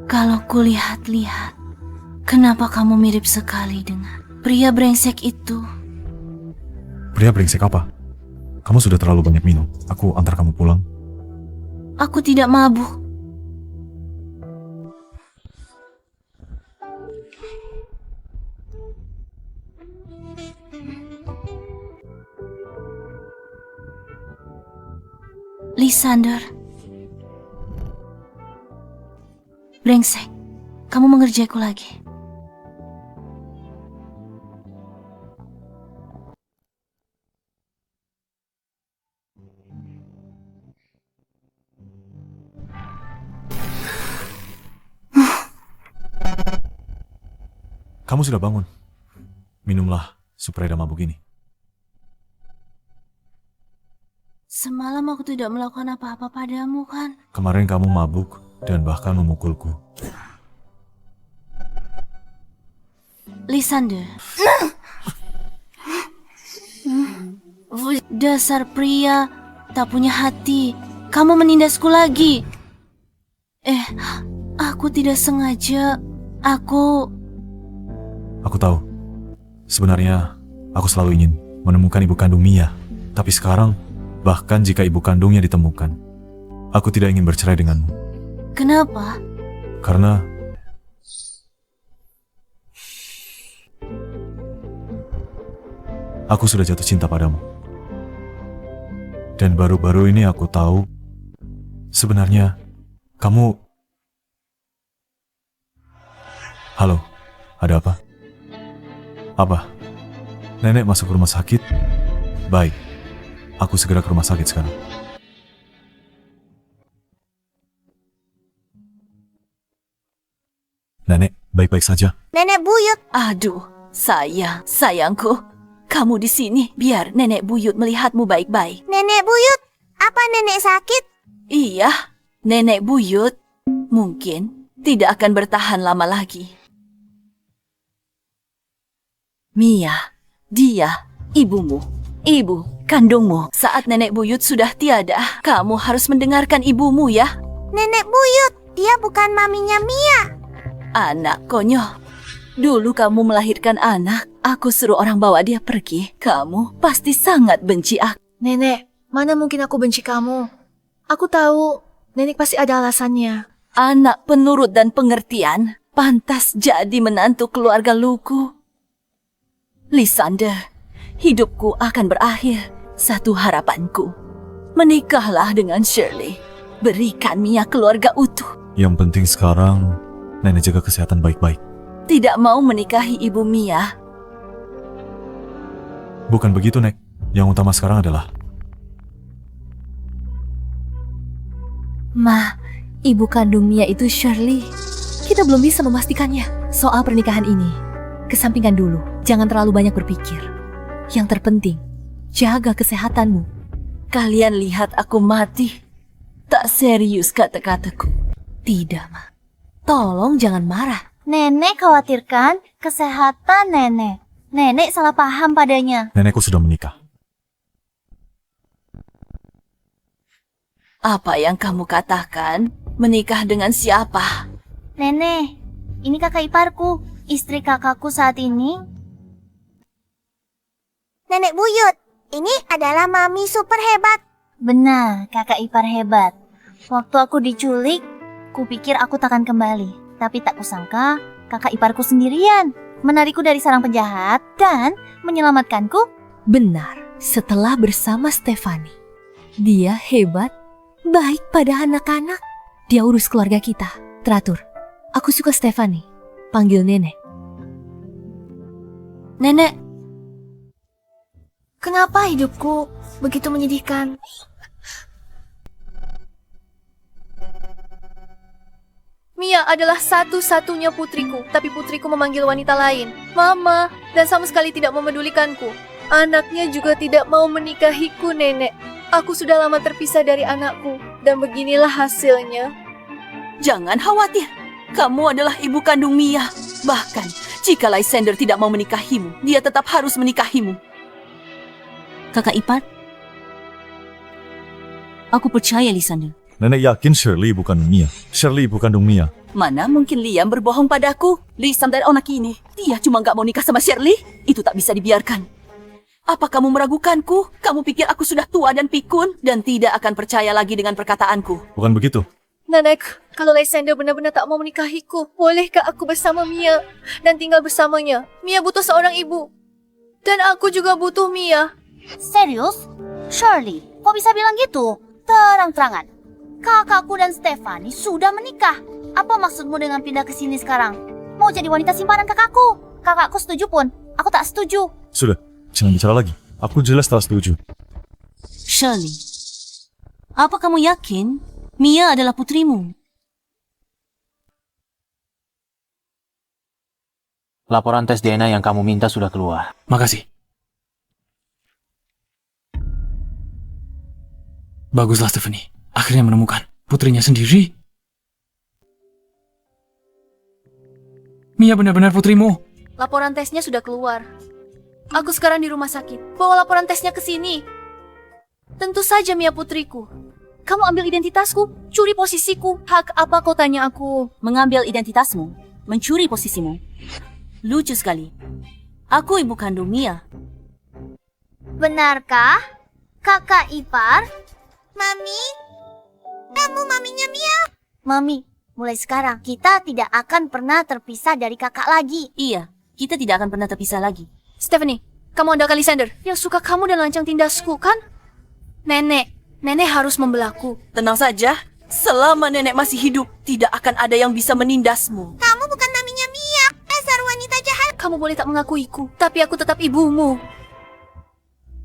Kalau kulihat-lihat, kenapa kamu mirip sekali dengan pria brengsek itu? Pria brengsek apa? Kamu sudah terlalu banyak minum. Aku antar kamu pulang. Aku tidak mabuk. Lysander. Brengsek, kamu mengerjaiku lagi. Kamu sudah bangun. Minumlah supaya tidak mabuk ini. Semalam aku tidak melakukan apa-apa padamu, kan? Kemarin kamu mabuk dan bahkan memukulku. Lysander. Dasar pria, tak punya hati. Kamu menindasku lagi. Aku tidak sengaja. Aku tahu. Sebenarnya, aku selalu ingin menemukan ibu kandung Mia. Tapi sekarang, bahkan jika ibu kandungnya ditemukan, aku tidak ingin bercerai denganmu. Kenapa? Karena aku sudah jatuh cinta padamu. Dan baru-baru ini aku tahu, sebenarnya kamu... Halo, ada apa? Apa? Nenek masuk rumah sakit? Baik, aku segera ke rumah sakit sekarang. Nenek, baik-baik saja. Nenek buyut. Aduh, sayangku. Kamu di sini biar nenek buyut melihatmu baik-baik. Nenek buyut, apa nenek sakit? Iya, nenek buyut mungkin tidak akan bertahan lama lagi. Mia, dia ibumu, ibu kandungmu. Saat nenek buyut sudah tiada, kamu harus mendengarkan ibumu ya. Nenek buyut, dia bukan maminya Mia. Anak konyol. Dulu kamu melahirkan anak, aku suruh orang bawa dia pergi. Kamu pasti sangat benci aku. Nenek, mana mungkin aku benci kamu? Aku tahu, nenek pasti ada alasannya. Anak penurut dan pengertian, pantas jadi menantu keluarga Luku. Lysander, hidupku akan berakhir. Satu harapanku, menikahlah dengan Shirley. Berikan Mia keluarga utuh. Yang penting sekarang, nenek jaga kesehatan baik-baik. Tidak mau menikahi ibu Mia. Bukan begitu, Nek. Yang utama sekarang adalah... Ma, ibu kandung Mia itu Shirley. Kita belum bisa memastikannya. Soal pernikahan ini, kesampingkan dulu. Jangan terlalu banyak berpikir. Yang terpenting, jaga kesehatanmu. Kalian lihat aku mati. Tak serius kata-kataku. Tidak, Ma. Tolong jangan marah. Nenek khawatirkan kesehatan nenek. Nenek salah paham padanya. Nenekku sudah menikah. Apa yang kamu katakan? Menikah dengan siapa? Nenek, ini kakak iparku, istri kakakku saat ini. Nenek buyut, ini adalah mami super hebat. Benar, kakak ipar hebat. Waktu aku diculik, kupikir aku takkan kembali. Tapi tak kusangka, kakak iparku sendirian menarikku dari sarang penjahat dan menyelamatkanku. Benar, setelah bersama Stefani. Dia hebat, baik pada anak-anak. Dia urus keluarga kita, teratur. Aku suka Stefani. Panggil Nenek. Nenek, kenapa hidupku begitu menyedihkan? Mia adalah satu-satunya putriku, tapi putriku memanggil wanita lain, Mama, dan sama sekali tidak memedulikanku. Anaknya juga tidak mau menikahiku, Nenek. Aku sudah lama terpisah dari anakku, dan beginilah hasilnya. Jangan khawatir, kamu adalah ibu kandung Mia. Bahkan, jika Lysander tidak mau menikahimu, dia tetap harus menikahimu. Kakak ipar, aku percaya Lysander. Nenek yakin Shirley bukan Mia. Shirley ibu kandung Mia. Mana mungkin Liam berbohong padaku? Lysander anak ini, dia cuma gak mau nikah sama Shirley. Itu tak bisa dibiarkan. Apa kamu meragukanku? Kamu pikir aku sudah tua dan pikun dan tidak akan percaya lagi dengan perkataanku? Bukan begitu. Nenek, kalau Lysander benar-benar tak mau menikahiku, bolehkah aku bersama Mia dan tinggal bersamanya? Mia butuh seorang ibu. Dan aku juga butuh Mia. Serius? Shirley, kok bisa bilang gitu? Terang-terangan. Kakakku dan Stefani sudah menikah. Apa maksudmu dengan pindah ke sini sekarang? Mau jadi wanita simpanan kakakku? Kakakku setuju pun, aku tak setuju. Sudah, jangan bicara lagi. Aku jelas tak setuju. Shirley, apa kamu yakin Mia adalah putrimu? Laporan tes DNA yang kamu minta sudah keluar. Makasih. Baguslah Stephanie. Akhirnya menemukan putrinya sendiri. Mia benar-benar putrimu. Laporan tesnya sudah keluar. Aku sekarang di rumah sakit. Bawa laporan tesnya ke sini. Tentu saja Mia putriku. Kamu ambil identitasku, curi posisiku. Hak apa kau tanya aku? Mengambil identitasmu, mencuri posisimu. Lucu sekali. Aku ibu kandung Mia. Benarkah? Kakak ipar? Mami? Kamu maminya Mia? Mami, mulai sekarang kita tidak akan pernah terpisah dari kakak lagi. Iya, kita tidak akan pernah terpisah lagi. Stephanie, kamu andalkan Lysander. Yang suka kamu dan lancang tindasku, kan? Nenek harus membelaku. Tenang saja, selama nenek masih hidup, tidak akan ada yang bisa menindasmu. Kamu bukan maminya Mia, dasar wanita jahat. Kamu boleh tak mengakuiku, tapi aku tetap ibumu.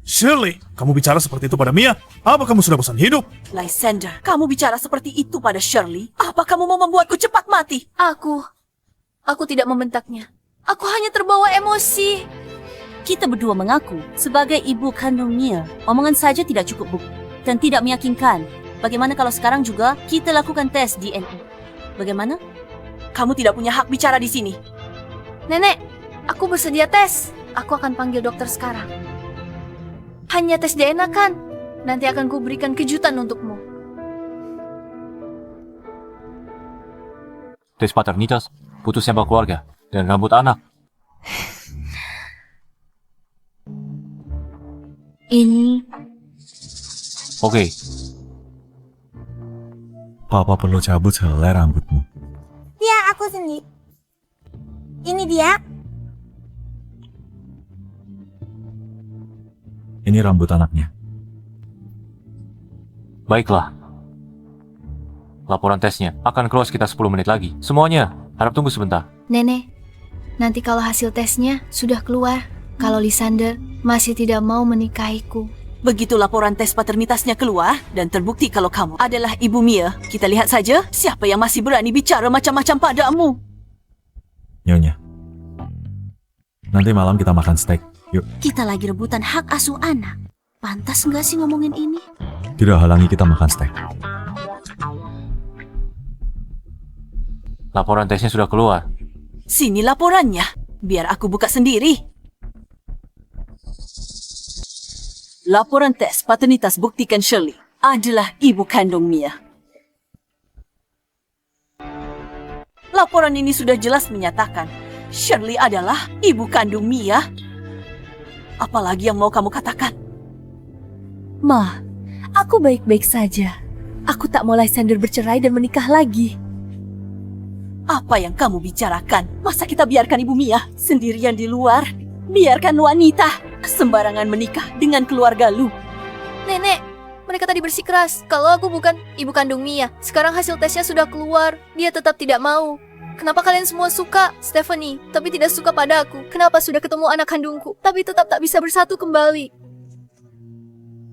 Shirley, kamu bicara seperti itu pada Mia? Apa kamu sudah bosan hidup? Lysander, kamu bicara seperti itu pada Shirley? Apa kamu mau membuatku cepat mati? Aku tidak membentaknya. Aku hanya terbawa emosi. Kita berdua mengaku sebagai ibu kandung Mia. Omongan saja tidak cukup bukti dan tidak meyakinkan. Bagaimana kalau sekarang juga kita lakukan tes DNA? Bagaimana? Kamu tidak punya hak bicara di sini. Nenek, aku bersedia tes. Aku akan panggil dokter sekarang. Hanya tes DNA kan? Nanti akan kuberikan kejutan untukmu. Tes paternitas, putus sembah keluarga, dan rambut anak. Ini Oke. Papa perlu cabut helai rambutmu. Dia aku sendiri. Ini dia. Ini rambut anaknya. Baiklah. Laporan tesnya akan keluar sekitar 10 menit lagi. Semuanya, harap tunggu sebentar. Nenek, nanti kalau hasil tesnya sudah keluar, kalau Lysander masih tidak mau menikahiku. Begitu laporan tes paternitasnya keluar dan terbukti kalau kamu adalah ibu Mia, kita lihat saja siapa yang masih berani bicara macam-macam padamu. Nyonya, nanti malam kita makan steak. Yuk. Kita lagi rebutan hak asuh anak. Pantas nggak sih ngomongin ini? Tidak halangi kita makan steak. Laporan tesnya sudah keluar. Sini laporannya, biar aku buka sendiri. Laporan tes paternitas buktikan Shirley adalah ibu kandung Mia. Laporan ini sudah jelas menyatakan Shirley adalah ibu kandung Mia. Apalagi yang mau kamu katakan? Ma, aku baik-baik saja. Aku tak mau Lysander bercerai dan menikah lagi. Apa yang kamu bicarakan? Masa kita biarkan ibu Mia sendirian di luar? Biarkan wanita sembarangan menikah dengan keluarga lu. Nenek, mereka tadi bersikeras kalau aku bukan ibu kandung Mia. Sekarang hasil tesnya sudah keluar, dia tetap tidak mau. Kenapa kalian semua suka Stephanie, tapi tidak suka pada aku? Kenapa sudah ketemu anak kandungku, tapi tetap tak bisa bersatu kembali?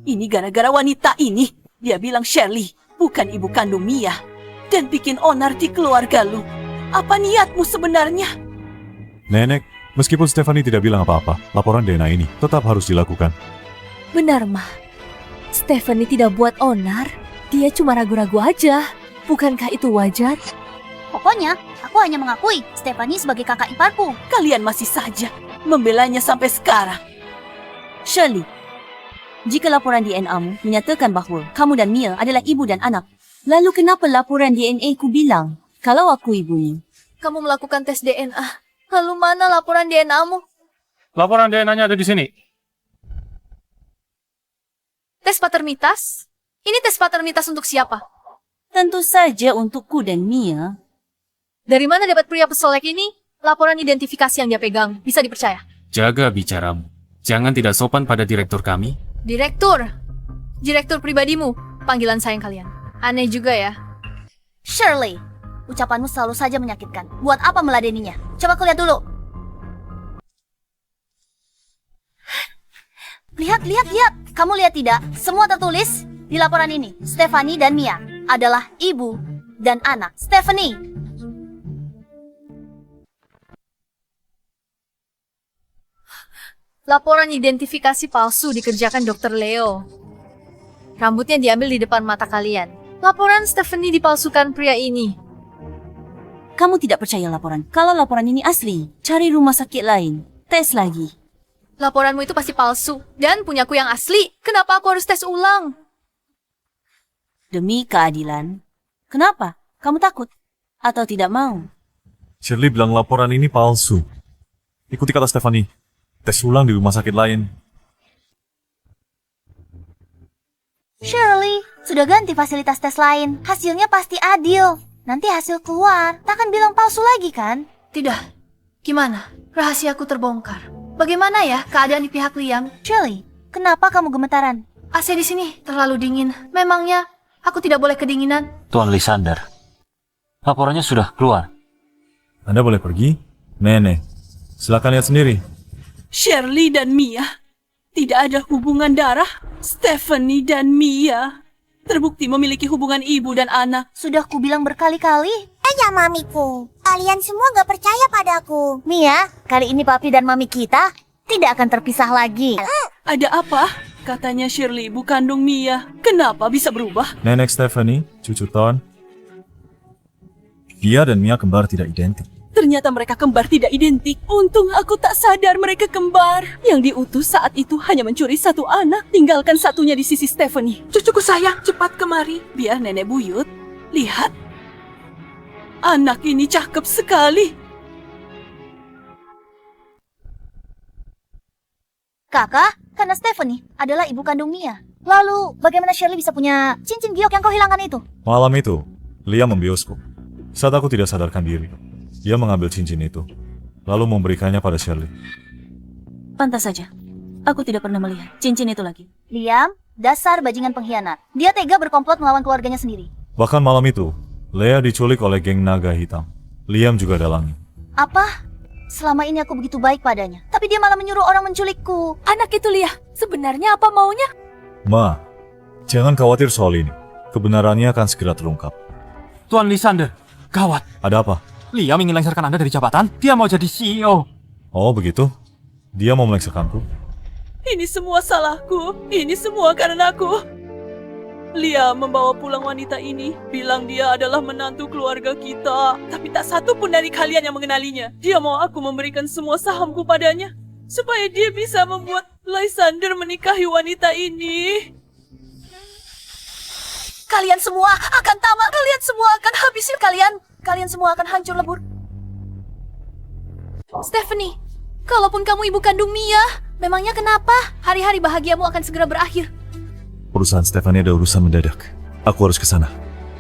Ini gara-gara wanita ini. Dia bilang Shirley bukan ibu kandung Mia dan bikin onar di keluarga lu. Apa niatmu sebenarnya? Nenek, meskipun Stephanie tidak bilang apa-apa, laporan DNA ini tetap harus dilakukan. Benar, Ma. Stephanie tidak buat onar. Dia cuma ragu-ragu aja. Bukankah itu wajar? Pokoknya, aku hanya mengakui Stephanie sebagai kakak iparku. Kalian masih saja membelanya sampai sekarang. Shirley, jika laporan DNA-mu menyatakan bahwa kamu dan Mia adalah ibu dan anak, lalu kenapa laporan DNA ku bilang kalau aku ibunya? Kamu melakukan tes DNA. Lalu mana laporan DNA-mu? Laporan DNA-nya ada di sini. Tes paternitas? Ini tes paternitas untuk siapa? Tentu saja untukku dan Mia. Dari mana dapat pria pesolek ini? Laporan identifikasi yang dia pegang, bisa dipercaya? Jaga bicaramu. Jangan tidak sopan pada direktur kami. Direktur? Direktur pribadimu, panggilan sayang kalian. Aneh juga ya. Shirley, ucapanmu selalu saja menyakitkan. Buat apa meladeninya? Coba aku lihat dulu. Lihat. Kamu lihat tidak? Semua tertulis di laporan ini. Stephanie dan Mia adalah ibu dan anak. Stephanie! Laporan identifikasi palsu dikerjakan Dr. Leo. Rambutnya diambil di depan mata kalian. Laporan Stephanie dipalsukan pria ini. Kamu tidak percaya laporan. Kalau laporan ini asli, cari rumah sakit lain. Tes lagi. Laporanmu itu pasti palsu. Dan punyaku yang asli. Kenapa aku harus tes ulang? Demi keadilan. Kenapa? Kamu takut? Atau tidak mau? Shirley bilang laporan ini palsu. Ikuti kata Stephanie. Tes ulang di rumah sakit lain. Shirley, sudah ganti fasilitas tes lain. Hasilnya pasti adil. Nanti hasil keluar, takkan bilang palsu lagi kan? Tidak. Gimana? Rahasiaku terbongkar. Bagaimana ya keadaan di pihak Liam? Shirley, kenapa kamu gemetaran? AC di sini terlalu dingin. Memangnya aku tidak boleh kedinginan? Tuan Lysander, laporannya sudah keluar. Anda boleh pergi? Nenek, silakan lihat sendiri. Shirley dan Mia. Tidak ada hubungan darah. Stephanie dan Mia terbukti memiliki hubungan ibu dan anak. Sudah kubilang berkali-kali. Ya mamiku, kalian semua gak percaya padaku. Mia, kali ini papi dan mami kita tidak akan terpisah lagi. Ada apa? Katanya Shirley ibu kandung Mia. Kenapa bisa berubah? Nenek Stephanie, cucu Ton. Dia dan Mia kembar tidak identik. Ternyata mereka kembar tidak identik. Untung aku tak sadar mereka kembar. Yang diutus saat itu hanya mencuri satu anak, tinggalkan satunya di sisi Stephanie. Cucuku sayang, cepat kemari. Biar nenek buyut. Lihat. Anak ini cakep sekali. Kakak, karena Stephanie adalah ibu kandung Mia. Lalu, bagaimana Shirley bisa punya cincin giok yang kau hilangkan itu? Malam itu, Liam membiusku. Saat aku tidak sadarkan diri, dia mengambil cincin itu, lalu memberikannya pada Shirley. Pantas saja. Aku tidak pernah melihat cincin itu lagi. Liam, dasar bajingan pengkhianat. Dia tega berkomplot melawan keluarganya sendiri. Bahkan malam itu, Leah diculik oleh geng naga hitam. Liam juga dalangnya. Apa? Selama ini aku begitu baik padanya, tapi dia malah menyuruh orang menculikku. Anak itu Liah, sebenarnya apa maunya? Ma, jangan khawatir soal ini. Kebenarannya akan segera terungkap. Tuan Lysander, gawat. Ada apa? Liam ingin melengsarkan Anda dari jabatan. Dia mau jadi CEO. Oh, begitu? Dia mau melengsarkanku? Ini semua salahku. Ini semua karena aku. Liam membawa pulang wanita ini, bilang dia adalah menantu keluarga kita. Tapi tak satu pun dari kalian yang mengenalinya. Dia mau aku memberikan semua sahamku padanya, supaya dia bisa membuat Lysander menikahi wanita ini. Kalian semua akan tamat. Kalian semua akan habisin kalian. Kalian semua akan hancur lebur. Stephanie, kalaupun kamu ibu kandung Mia, memangnya kenapa? Hari-hari bahagiamu akan segera berakhir. Perusahaan Stephanie ada urusan mendadak. Aku harus ke sana.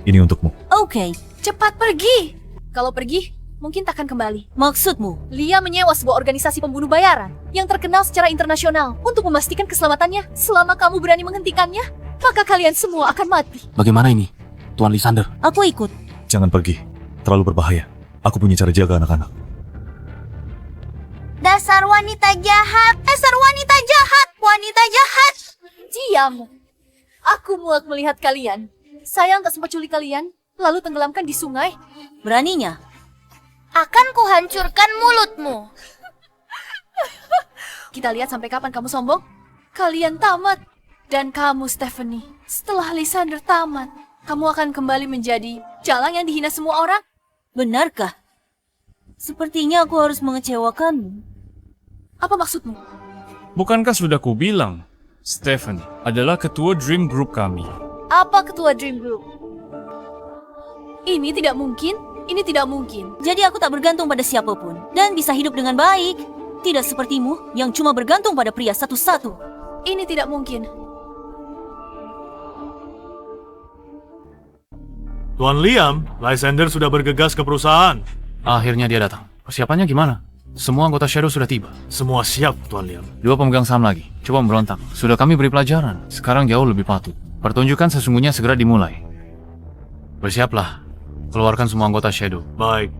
Ini untukmu. Oke. Cepat pergi. Kalau pergi, mungkin takkan kembali. Maksudmu? Lia menyewa sebuah organisasi pembunuh bayaran yang terkenal secara internasional untuk memastikan keselamatannya. Selama kamu berani menghentikannya, maka kalian semua akan mati. Bagaimana ini, Tuan Lysander? Aku ikut. Jangan pergi. Terlalu berbahaya. Aku punya cara jaga anak-anak. Dasar wanita jahat. Dasar wanita jahat. Wanita jahat. Diam. Aku muak melihat kalian. Saya nggak sempat culik kalian, lalu tenggelamkan di sungai. Beraninya? Akan kuhancurkan mulutmu. Kita lihat sampai kapan kamu sombong. Kalian tamat. Dan kamu, Stephanie, setelah Lysander tamat, kamu akan kembali menjadi jalang yang dihina semua orang. Benarkah? Sepertinya aku harus mengecewakanmu. Apa maksudmu? Bukankah sudah kubilang, Stephanie adalah ketua Dream Group kami. Apa ketua Dream Group? Ini tidak mungkin. Ini tidak mungkin. Jadi aku tak bergantung pada siapapun dan bisa hidup dengan baik. Tidak sepertimu yang cuma bergantung pada pria satu-satu. Ini tidak mungkin. Tuan Liam, Lysander sudah bergegas ke perusahaan. Akhirnya dia datang. Persiapannya gimana? Semua anggota Shadow sudah tiba. Semua siap, Tuan Liam. 2 pemegang saham lagi. Coba memberontak. Sudah kami beri pelajaran. Sekarang jauh lebih patut. Pertunjukan sesungguhnya segera dimulai. Bersiaplah. Keluarkan semua anggota Shadow. Baik.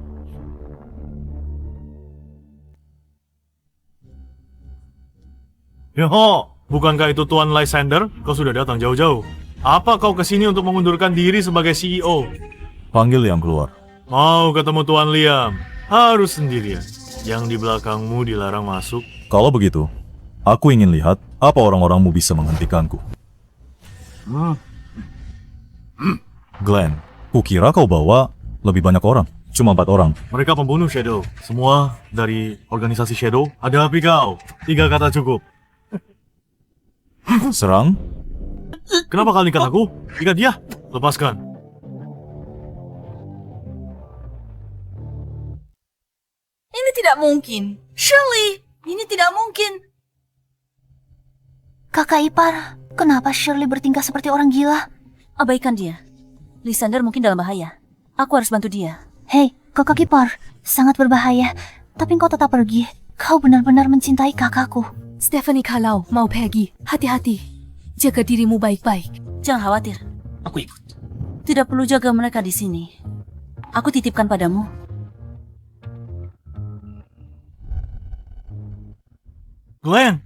Yoho, bukankah itu Tuan Lysander? Kau sudah datang jauh-jauh. Apa kau kesini untuk mengundurkan diri sebagai CEO? Panggil yang keluar. Mau ketemu Tuan Liam? Harus sendirian. Yang di belakangmu dilarang masuk. Kalau begitu, aku ingin lihat apa orang-orangmu bisa menghentikanku. Glenn, kukira kau bawa lebih banyak orang. Cuma 4 orang. Mereka pembunuh Shadow. Semua dari organisasi Shadow. Ada api kau. 3 kata cukup. Serang? Kenapa kalian ikat aku? Ikat dia. Lepaskan. Ini tidak mungkin. Shirley, ini tidak mungkin. Kakak ipar, kenapa Shirley bertingkah seperti orang gila? Abaikan dia. Lysander mungkin dalam bahaya. Aku harus bantu dia. Hei, kakak ipar, sangat berbahaya. Tapi engkau tetap pergi. Kau benar-benar mencintai kakakku. Stephanie, kalau mau pergi, hati-hati. Jaga dirimu baik-baik. Jangan khawatir. Aku ikut. Tidak perlu jaga mereka di sini. Aku titipkan padamu. Glenn,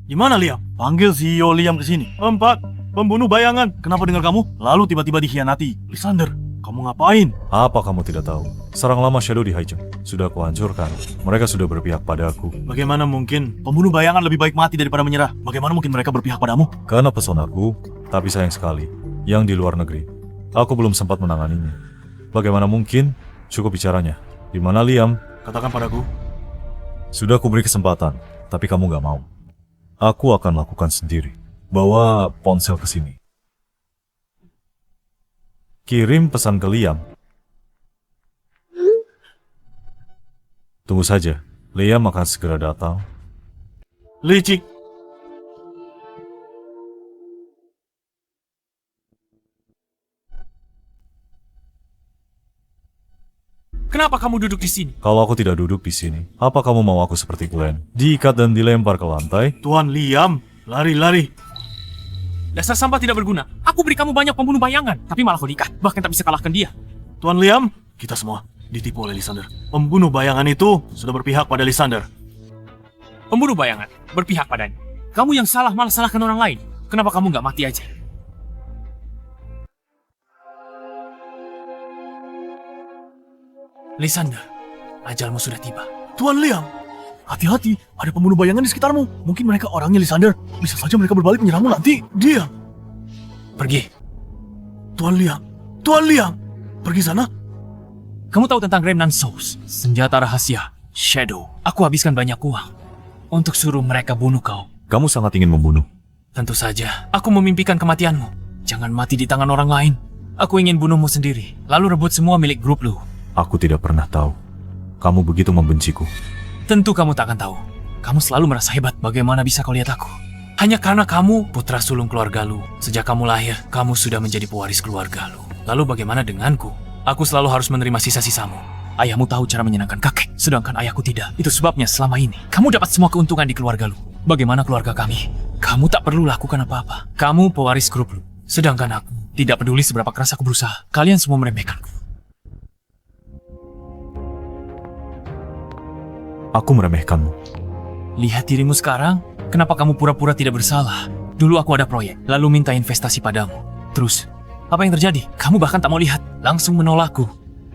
gimana Liam? Panggil CEO Liam ke sini. 4. Pembunuh bayangan. Kenapa dengar kamu? Lalu tiba-tiba dikhianati. Lysander, kamu ngapain? Apa kamu tidak tahu? Serang lama Shadow di Haijeng. Sudah kuhancurkan. Mereka sudah berpihak pada aku. Bagaimana mungkin pembunuh bayangan lebih baik mati daripada menyerah? Bagaimana mungkin mereka berpihak padamu? Karena pesonaku, tapi sayang sekali, yang di luar negeri. Aku belum sempat menanganinya. Bagaimana mungkin? Cukup bicaranya. Di mana Liam? Katakan padaku. Sudah kuberi kesempatan, tapi kamu gak mau. Aku akan lakukan sendiri. Bawa ponsel ke sini. Kirim pesan ke Liam. Tunggu saja, Liam akan segera datang. Licik. Kenapa kamu duduk di sini? Kalau aku tidak duduk di sini, apa kamu mau aku seperti Glenn? Diikat dan dilempar ke lantai? Tuan Liam, lari-lari. Dasar sampah tidak berguna. Aku beri kamu banyak pembunuh bayangan, tapi malah kau diikat. Bahkan tak bisa kalahkan dia. Tuan Liam, kita semua ditipu oleh Lysander. Pembunuh bayangan itu sudah berpihak pada Lysander. Pembunuh bayangan berpihak padanya. Kamu yang salah malah salahkan orang lain. Kenapa kamu nggak mati aja? Lysander, ajalmu sudah tiba. Tuan Liam, hati-hati, ada pembunuh bayangan di sekitarmu. Mungkin mereka orangnya Lysander. Bisa saja mereka berbalik menyerangmu nanti. Diam. Pergi. Tuan Liam, pergi sana. Kamu tahu tentang Remnant Souls, senjata rahasia, Shadow. Aku habiskan banyak uang untuk suruh mereka bunuh kau. Kamu sangat ingin membunuh. Tentu saja, aku memimpikan kematianmu. Jangan mati di tangan orang lain. Aku ingin bunuhmu sendiri, lalu rebut semua milik grup lu. Aku tidak pernah tahu. Kamu begitu membenciku. Tentu kamu tak akan tahu. Kamu selalu merasa hebat. Bagaimana bisa kau lihat aku? Hanya karena kamu putra sulung keluarga lu. Sejak kamu lahir, kamu sudah menjadi pewaris keluarga lu. Lalu bagaimana denganku? Aku selalu harus menerima sisa-sisamu. Ayahmu tahu cara menyenangkan kakek, sedangkan ayahku tidak. Itu sebabnya selama ini, kamu dapat semua keuntungan di keluarga lu. Bagaimana keluarga kami? Kamu tak perlu lakukan apa-apa. Kamu pewaris grup lu. Sedangkan aku, tidak peduli seberapa keras aku berusaha. Kalian semua meremehkanku. Aku meremehkanmu. Lihat dirimu sekarang. Kenapa kamu pura-pura tidak bersalah? Dulu aku ada proyek, lalu minta investasi padamu. Terus, apa yang terjadi? Kamu bahkan tak mau lihat, langsung menolakku.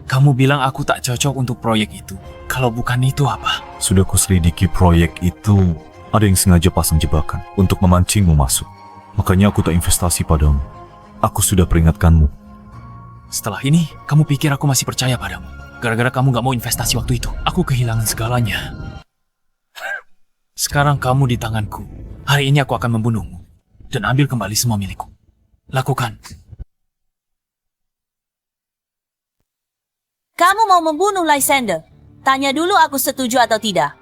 Kamu bilang aku tak cocok untuk proyek itu. Kalau bukan itu apa? Sudah kuselidiki proyek itu. Ada yang sengaja pasang jebakan untuk memancingmu masuk. Makanya aku tak investasi padamu. Aku sudah peringatkanmu. Setelah ini, kamu pikir aku masih percaya padamu? Gara-gara kamu gak mau investasi waktu itu, aku kehilangan segalanya. Sekarang kamu di tanganku. Hari ini aku akan membunuhmu dan ambil kembali semua milikku. Lakukan. Kamu mau membunuh Lysander? Tanya dulu aku setuju atau tidak.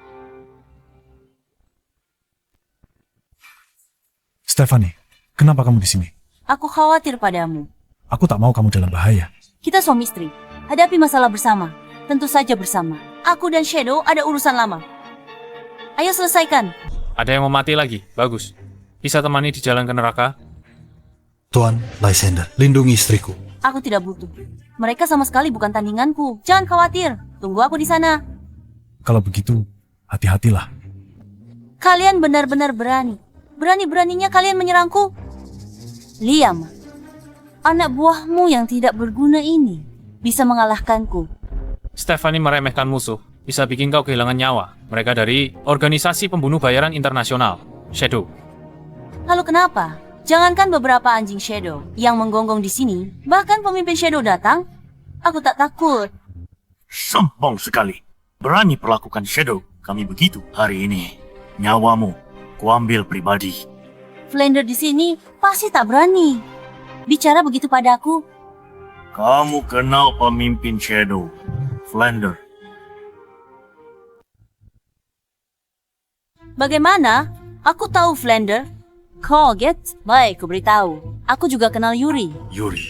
Stephanie, kenapa kamu di sini? Aku khawatir padamu. Aku tak mau kamu dalam bahaya. Kita suami istri. Hadapi masalah bersama. Tentu saja bersama. Aku dan Shadow ada urusan lama. Ayo selesaikan. Ada yang mau mati lagi? Bagus. Bisa temani di jalan ke neraka? Tuan Lysander, lindungi istriku. Aku tidak butuh. Mereka sama sekali bukan tandinganku. Jangan khawatir. Tunggu aku di sana. Kalau begitu, hati-hatilah. Kalian benar-benar berani. Berani-beraninya kalian menyerangku. Liam, anak buahmu yang tidak berguna ini bisa mengalahkanku. Stephanie meremehkan musuh. Bisa bikin kau kehilangan nyawa. Mereka dari Organisasi Pembunuh Bayaran Internasional, Shadow. Lalu kenapa? Jangankan beberapa anjing Shadow yang menggonggong di sini, bahkan pemimpin Shadow datang, aku tak takut. Sombong sekali. Berani perlakukan Shadow kami begitu. Hari ini, nyawamu kuambil pribadi. Flander di sini pasti tak berani bicara begitu padaku. Kamu kenal pemimpin Shadow, Flander. Bagaimana? Aku tahu Flander. Kaget? Baik, ku beritahu. Aku juga kenal Yuri. Yuri.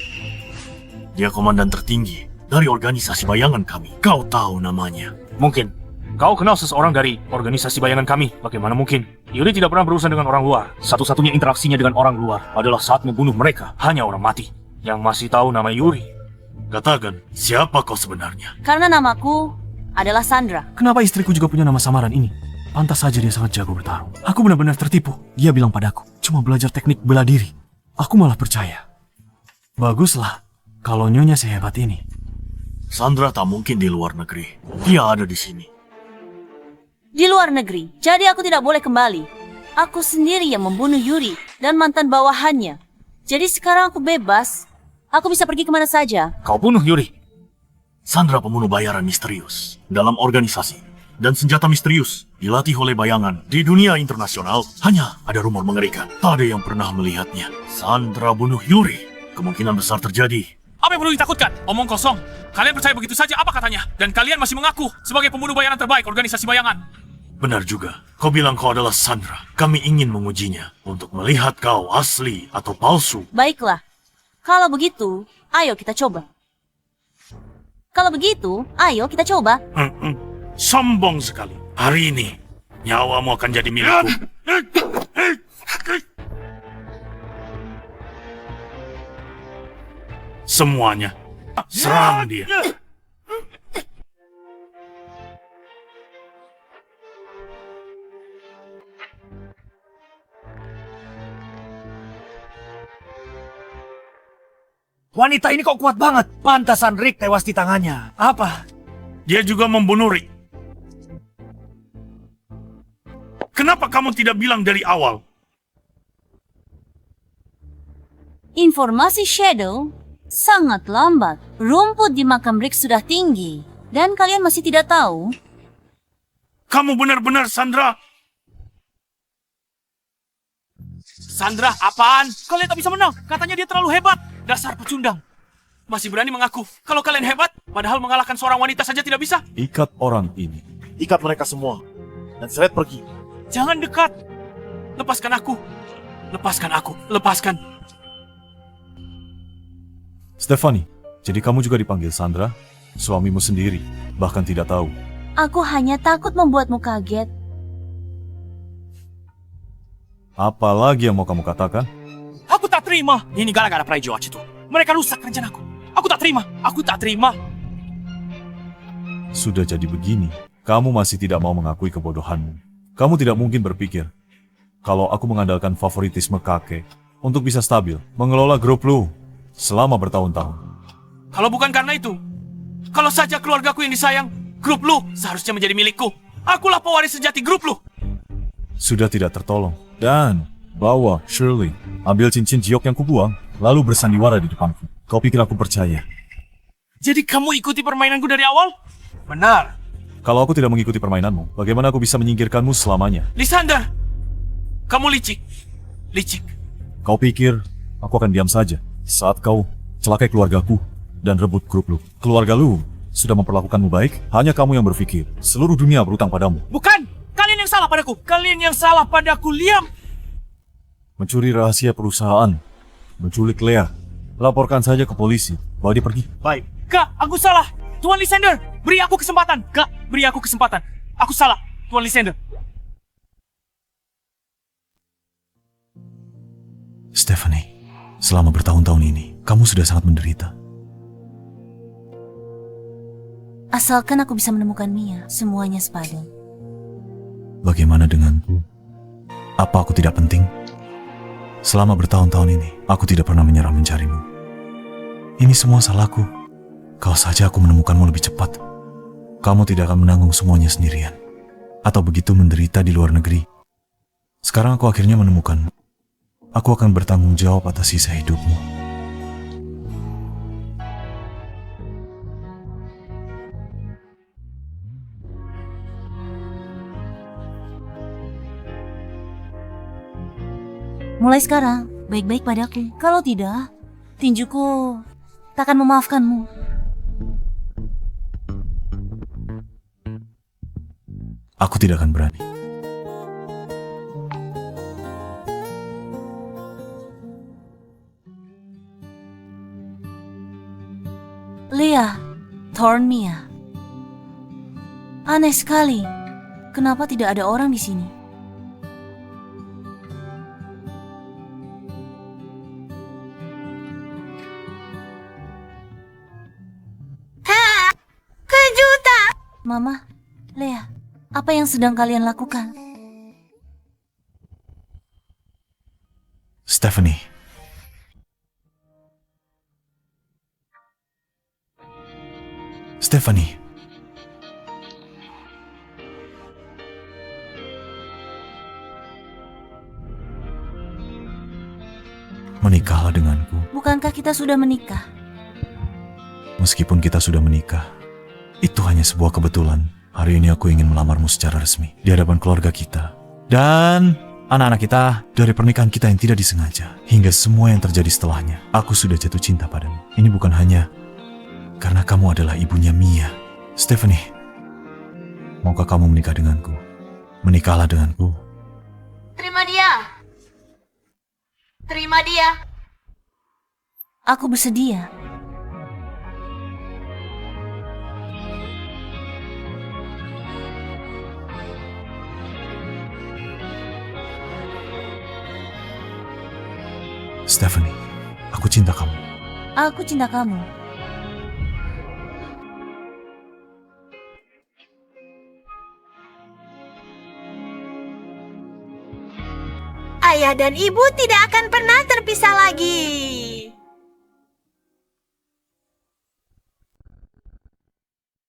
Dia komandan tertinggi dari organisasi bayangan kami. Kau tahu namanya? Mungkin. Kau kenal seseorang dari organisasi bayangan kami. Bagaimana mungkin? Yuri tidak pernah berurusan dengan orang luar. Satu-satunya interaksinya dengan orang luar adalah saat membunuh mereka. Hanya orang mati. Yang masih tahu nama Yuri. Katakan, siapa kau sebenarnya? Karena namaku adalah Sandra. Kenapa istriku juga punya nama samaran ini? Pantas saja dia sangat jago bertarung. Aku benar-benar tertipu. Dia bilang padaku, cuma belajar teknik bela diri. Aku malah percaya. Baguslah, kalau Nyonya sehebat ini. Sandra tak mungkin di luar negeri. Dia ada di sini. Di luar negeri, jadi aku tidak boleh kembali. Aku sendiri yang membunuh Yuri dan mantan bawahannya. Jadi sekarang aku bebas. Aku bisa pergi kemana saja. Kau bunuh Yuri? Sandra pembunuh bayaran misterius dalam organisasi. Dan senjata misterius dilatih oleh bayangan di dunia internasional. Hanya ada rumor mengerikan. Tak ada yang pernah melihatnya. Sandra bunuh Yuri. Kemungkinan besar terjadi. Apa yang perlu ditakutkan? Omong kosong. Kalian percaya begitu saja apa katanya? Dan kalian masih mengaku sebagai pembunuh bayaran terbaik organisasi bayangan. Benar juga. Kau bilang kau adalah Sandra. Kami ingin mengujinya untuk melihat kau asli atau palsu. Baiklah. Kalau begitu, ayo kita coba. Kalau begitu, ayo kita coba. Sombong sekali. Hari ini, nyawamu akan jadi milikku. Semuanya. Serang dia. Wanita ini kok kuat banget. Pantasan Rick tewas di tangannya. Apa? Dia juga membunuh Rick. Kenapa kamu tidak bilang dari awal? Informasi Shadow sangat lambat. Rumput di makam Rick sudah tinggi. Dan kalian masih tidak tahu? Kamu benar-benar Sandra. Sandra, apaan? Kalian tak bisa menang. Katanya dia terlalu hebat. Dasar pecundang. Masih berani mengaku kalau kalian hebat, padahal mengalahkan seorang wanita saja tidak bisa. Ikat orang ini. Ikat mereka semua. Dan seret pergi. Jangan dekat. Lepaskan aku. Lepaskan aku. Lepaskan. Stephanie, jadi kamu juga dipanggil Sandra? Suamimu sendiri, bahkan tidak tahu. Aku hanya takut membuatmu kaget. Apa lagi yang mau kamu katakan? Aku tak terima. Ini gara-gara Praejoach itu. Mereka rusak rencanaku. Aku tak terima. Aku tak terima. Sudah jadi begini, kamu masih tidak mau mengakui kebodohanmu. Kamu tidak mungkin berpikir kalau aku mengandalkan favoritisme kakek untuk bisa stabil mengelola grup lu selama bertahun-tahun. Kalau bukan karena itu, kalau saja keluargaku yang disayang, grup lu seharusnya menjadi milikku. Akulah pewaris sejati grup lu. Sudah tidak tertolong. Dan bawa Shirley, ambil cincin jiok yang kubuang, lalu bersandiwara di depanku. Kau pikir aku percaya? Jadi kamu ikuti permainanku dari awal? Benar. Kalau aku tidak mengikuti permainanmu, bagaimana aku bisa menyingkirkanmu selamanya? Lysander, kamu licik. Licik. Kau pikir aku akan diam saja saat kau celakai keluargaku dan rebut grup lu? Keluarga lu sudah memperlakukanmu baik, hanya kamu yang berpikir seluruh dunia berutang padamu. Bukan! Kalian yang salah padaku! Kalian yang salah padaku, Liam! Mencuri rahasia perusahaan, menculik Lea. Laporkan saja ke polisi, bawa dia pergi. Baik. Kak, aku salah! Tuan Lysander, beri aku kesempatan! Kak, beri aku kesempatan! Aku salah, Tuan Lysander! Stephanie, selama bertahun-tahun ini, kamu sudah sangat menderita. Asalkan aku bisa menemukan Mia, semuanya sepadan. Bagaimana denganku? Apa aku tidak penting? Selama bertahun-tahun ini, aku tidak pernah menyerah mencarimu. Ini semua salahku. Kalau saja aku menemukanmu lebih cepat, kamu tidak akan menanggung semuanya sendirian. Atau begitu menderita di luar negeri. Sekarang aku akhirnya menemukanmu. Aku akan bertanggung jawab atas sisa hidupmu. Mulai sekarang, baik-baik padaku. Kalau tidak, tinjuku takkan memaafkanmu. Aku tidak akan berani. Leah, Thorn Mia. Aneh sekali. Kenapa tidak ada orang di sini? Kejutan! Mama, Leah, apa yang sedang kalian lakukan? Stephanie. Stephanie. Menikahlah denganku. Bukankah kita sudah menikah? Meskipun kita sudah menikah, itu hanya sebuah kebetulan. Hari ini aku ingin melamarmu secara resmi di hadapan keluarga kita dan anak-anak kita dari pernikahan kita yang tidak disengaja hingga semua yang terjadi setelahnya. Aku sudah jatuh cinta padamu. Ini bukan hanya karena kamu adalah ibunya Mia. Stephanie, maukah kamu menikah denganku? Menikahlah denganku. Terima dia. Terima dia. Aku bersedia. Stephanie, aku cinta kamu. Aku cinta kamu. Ayah dan ibu tidak akan pernah terpisah lagi.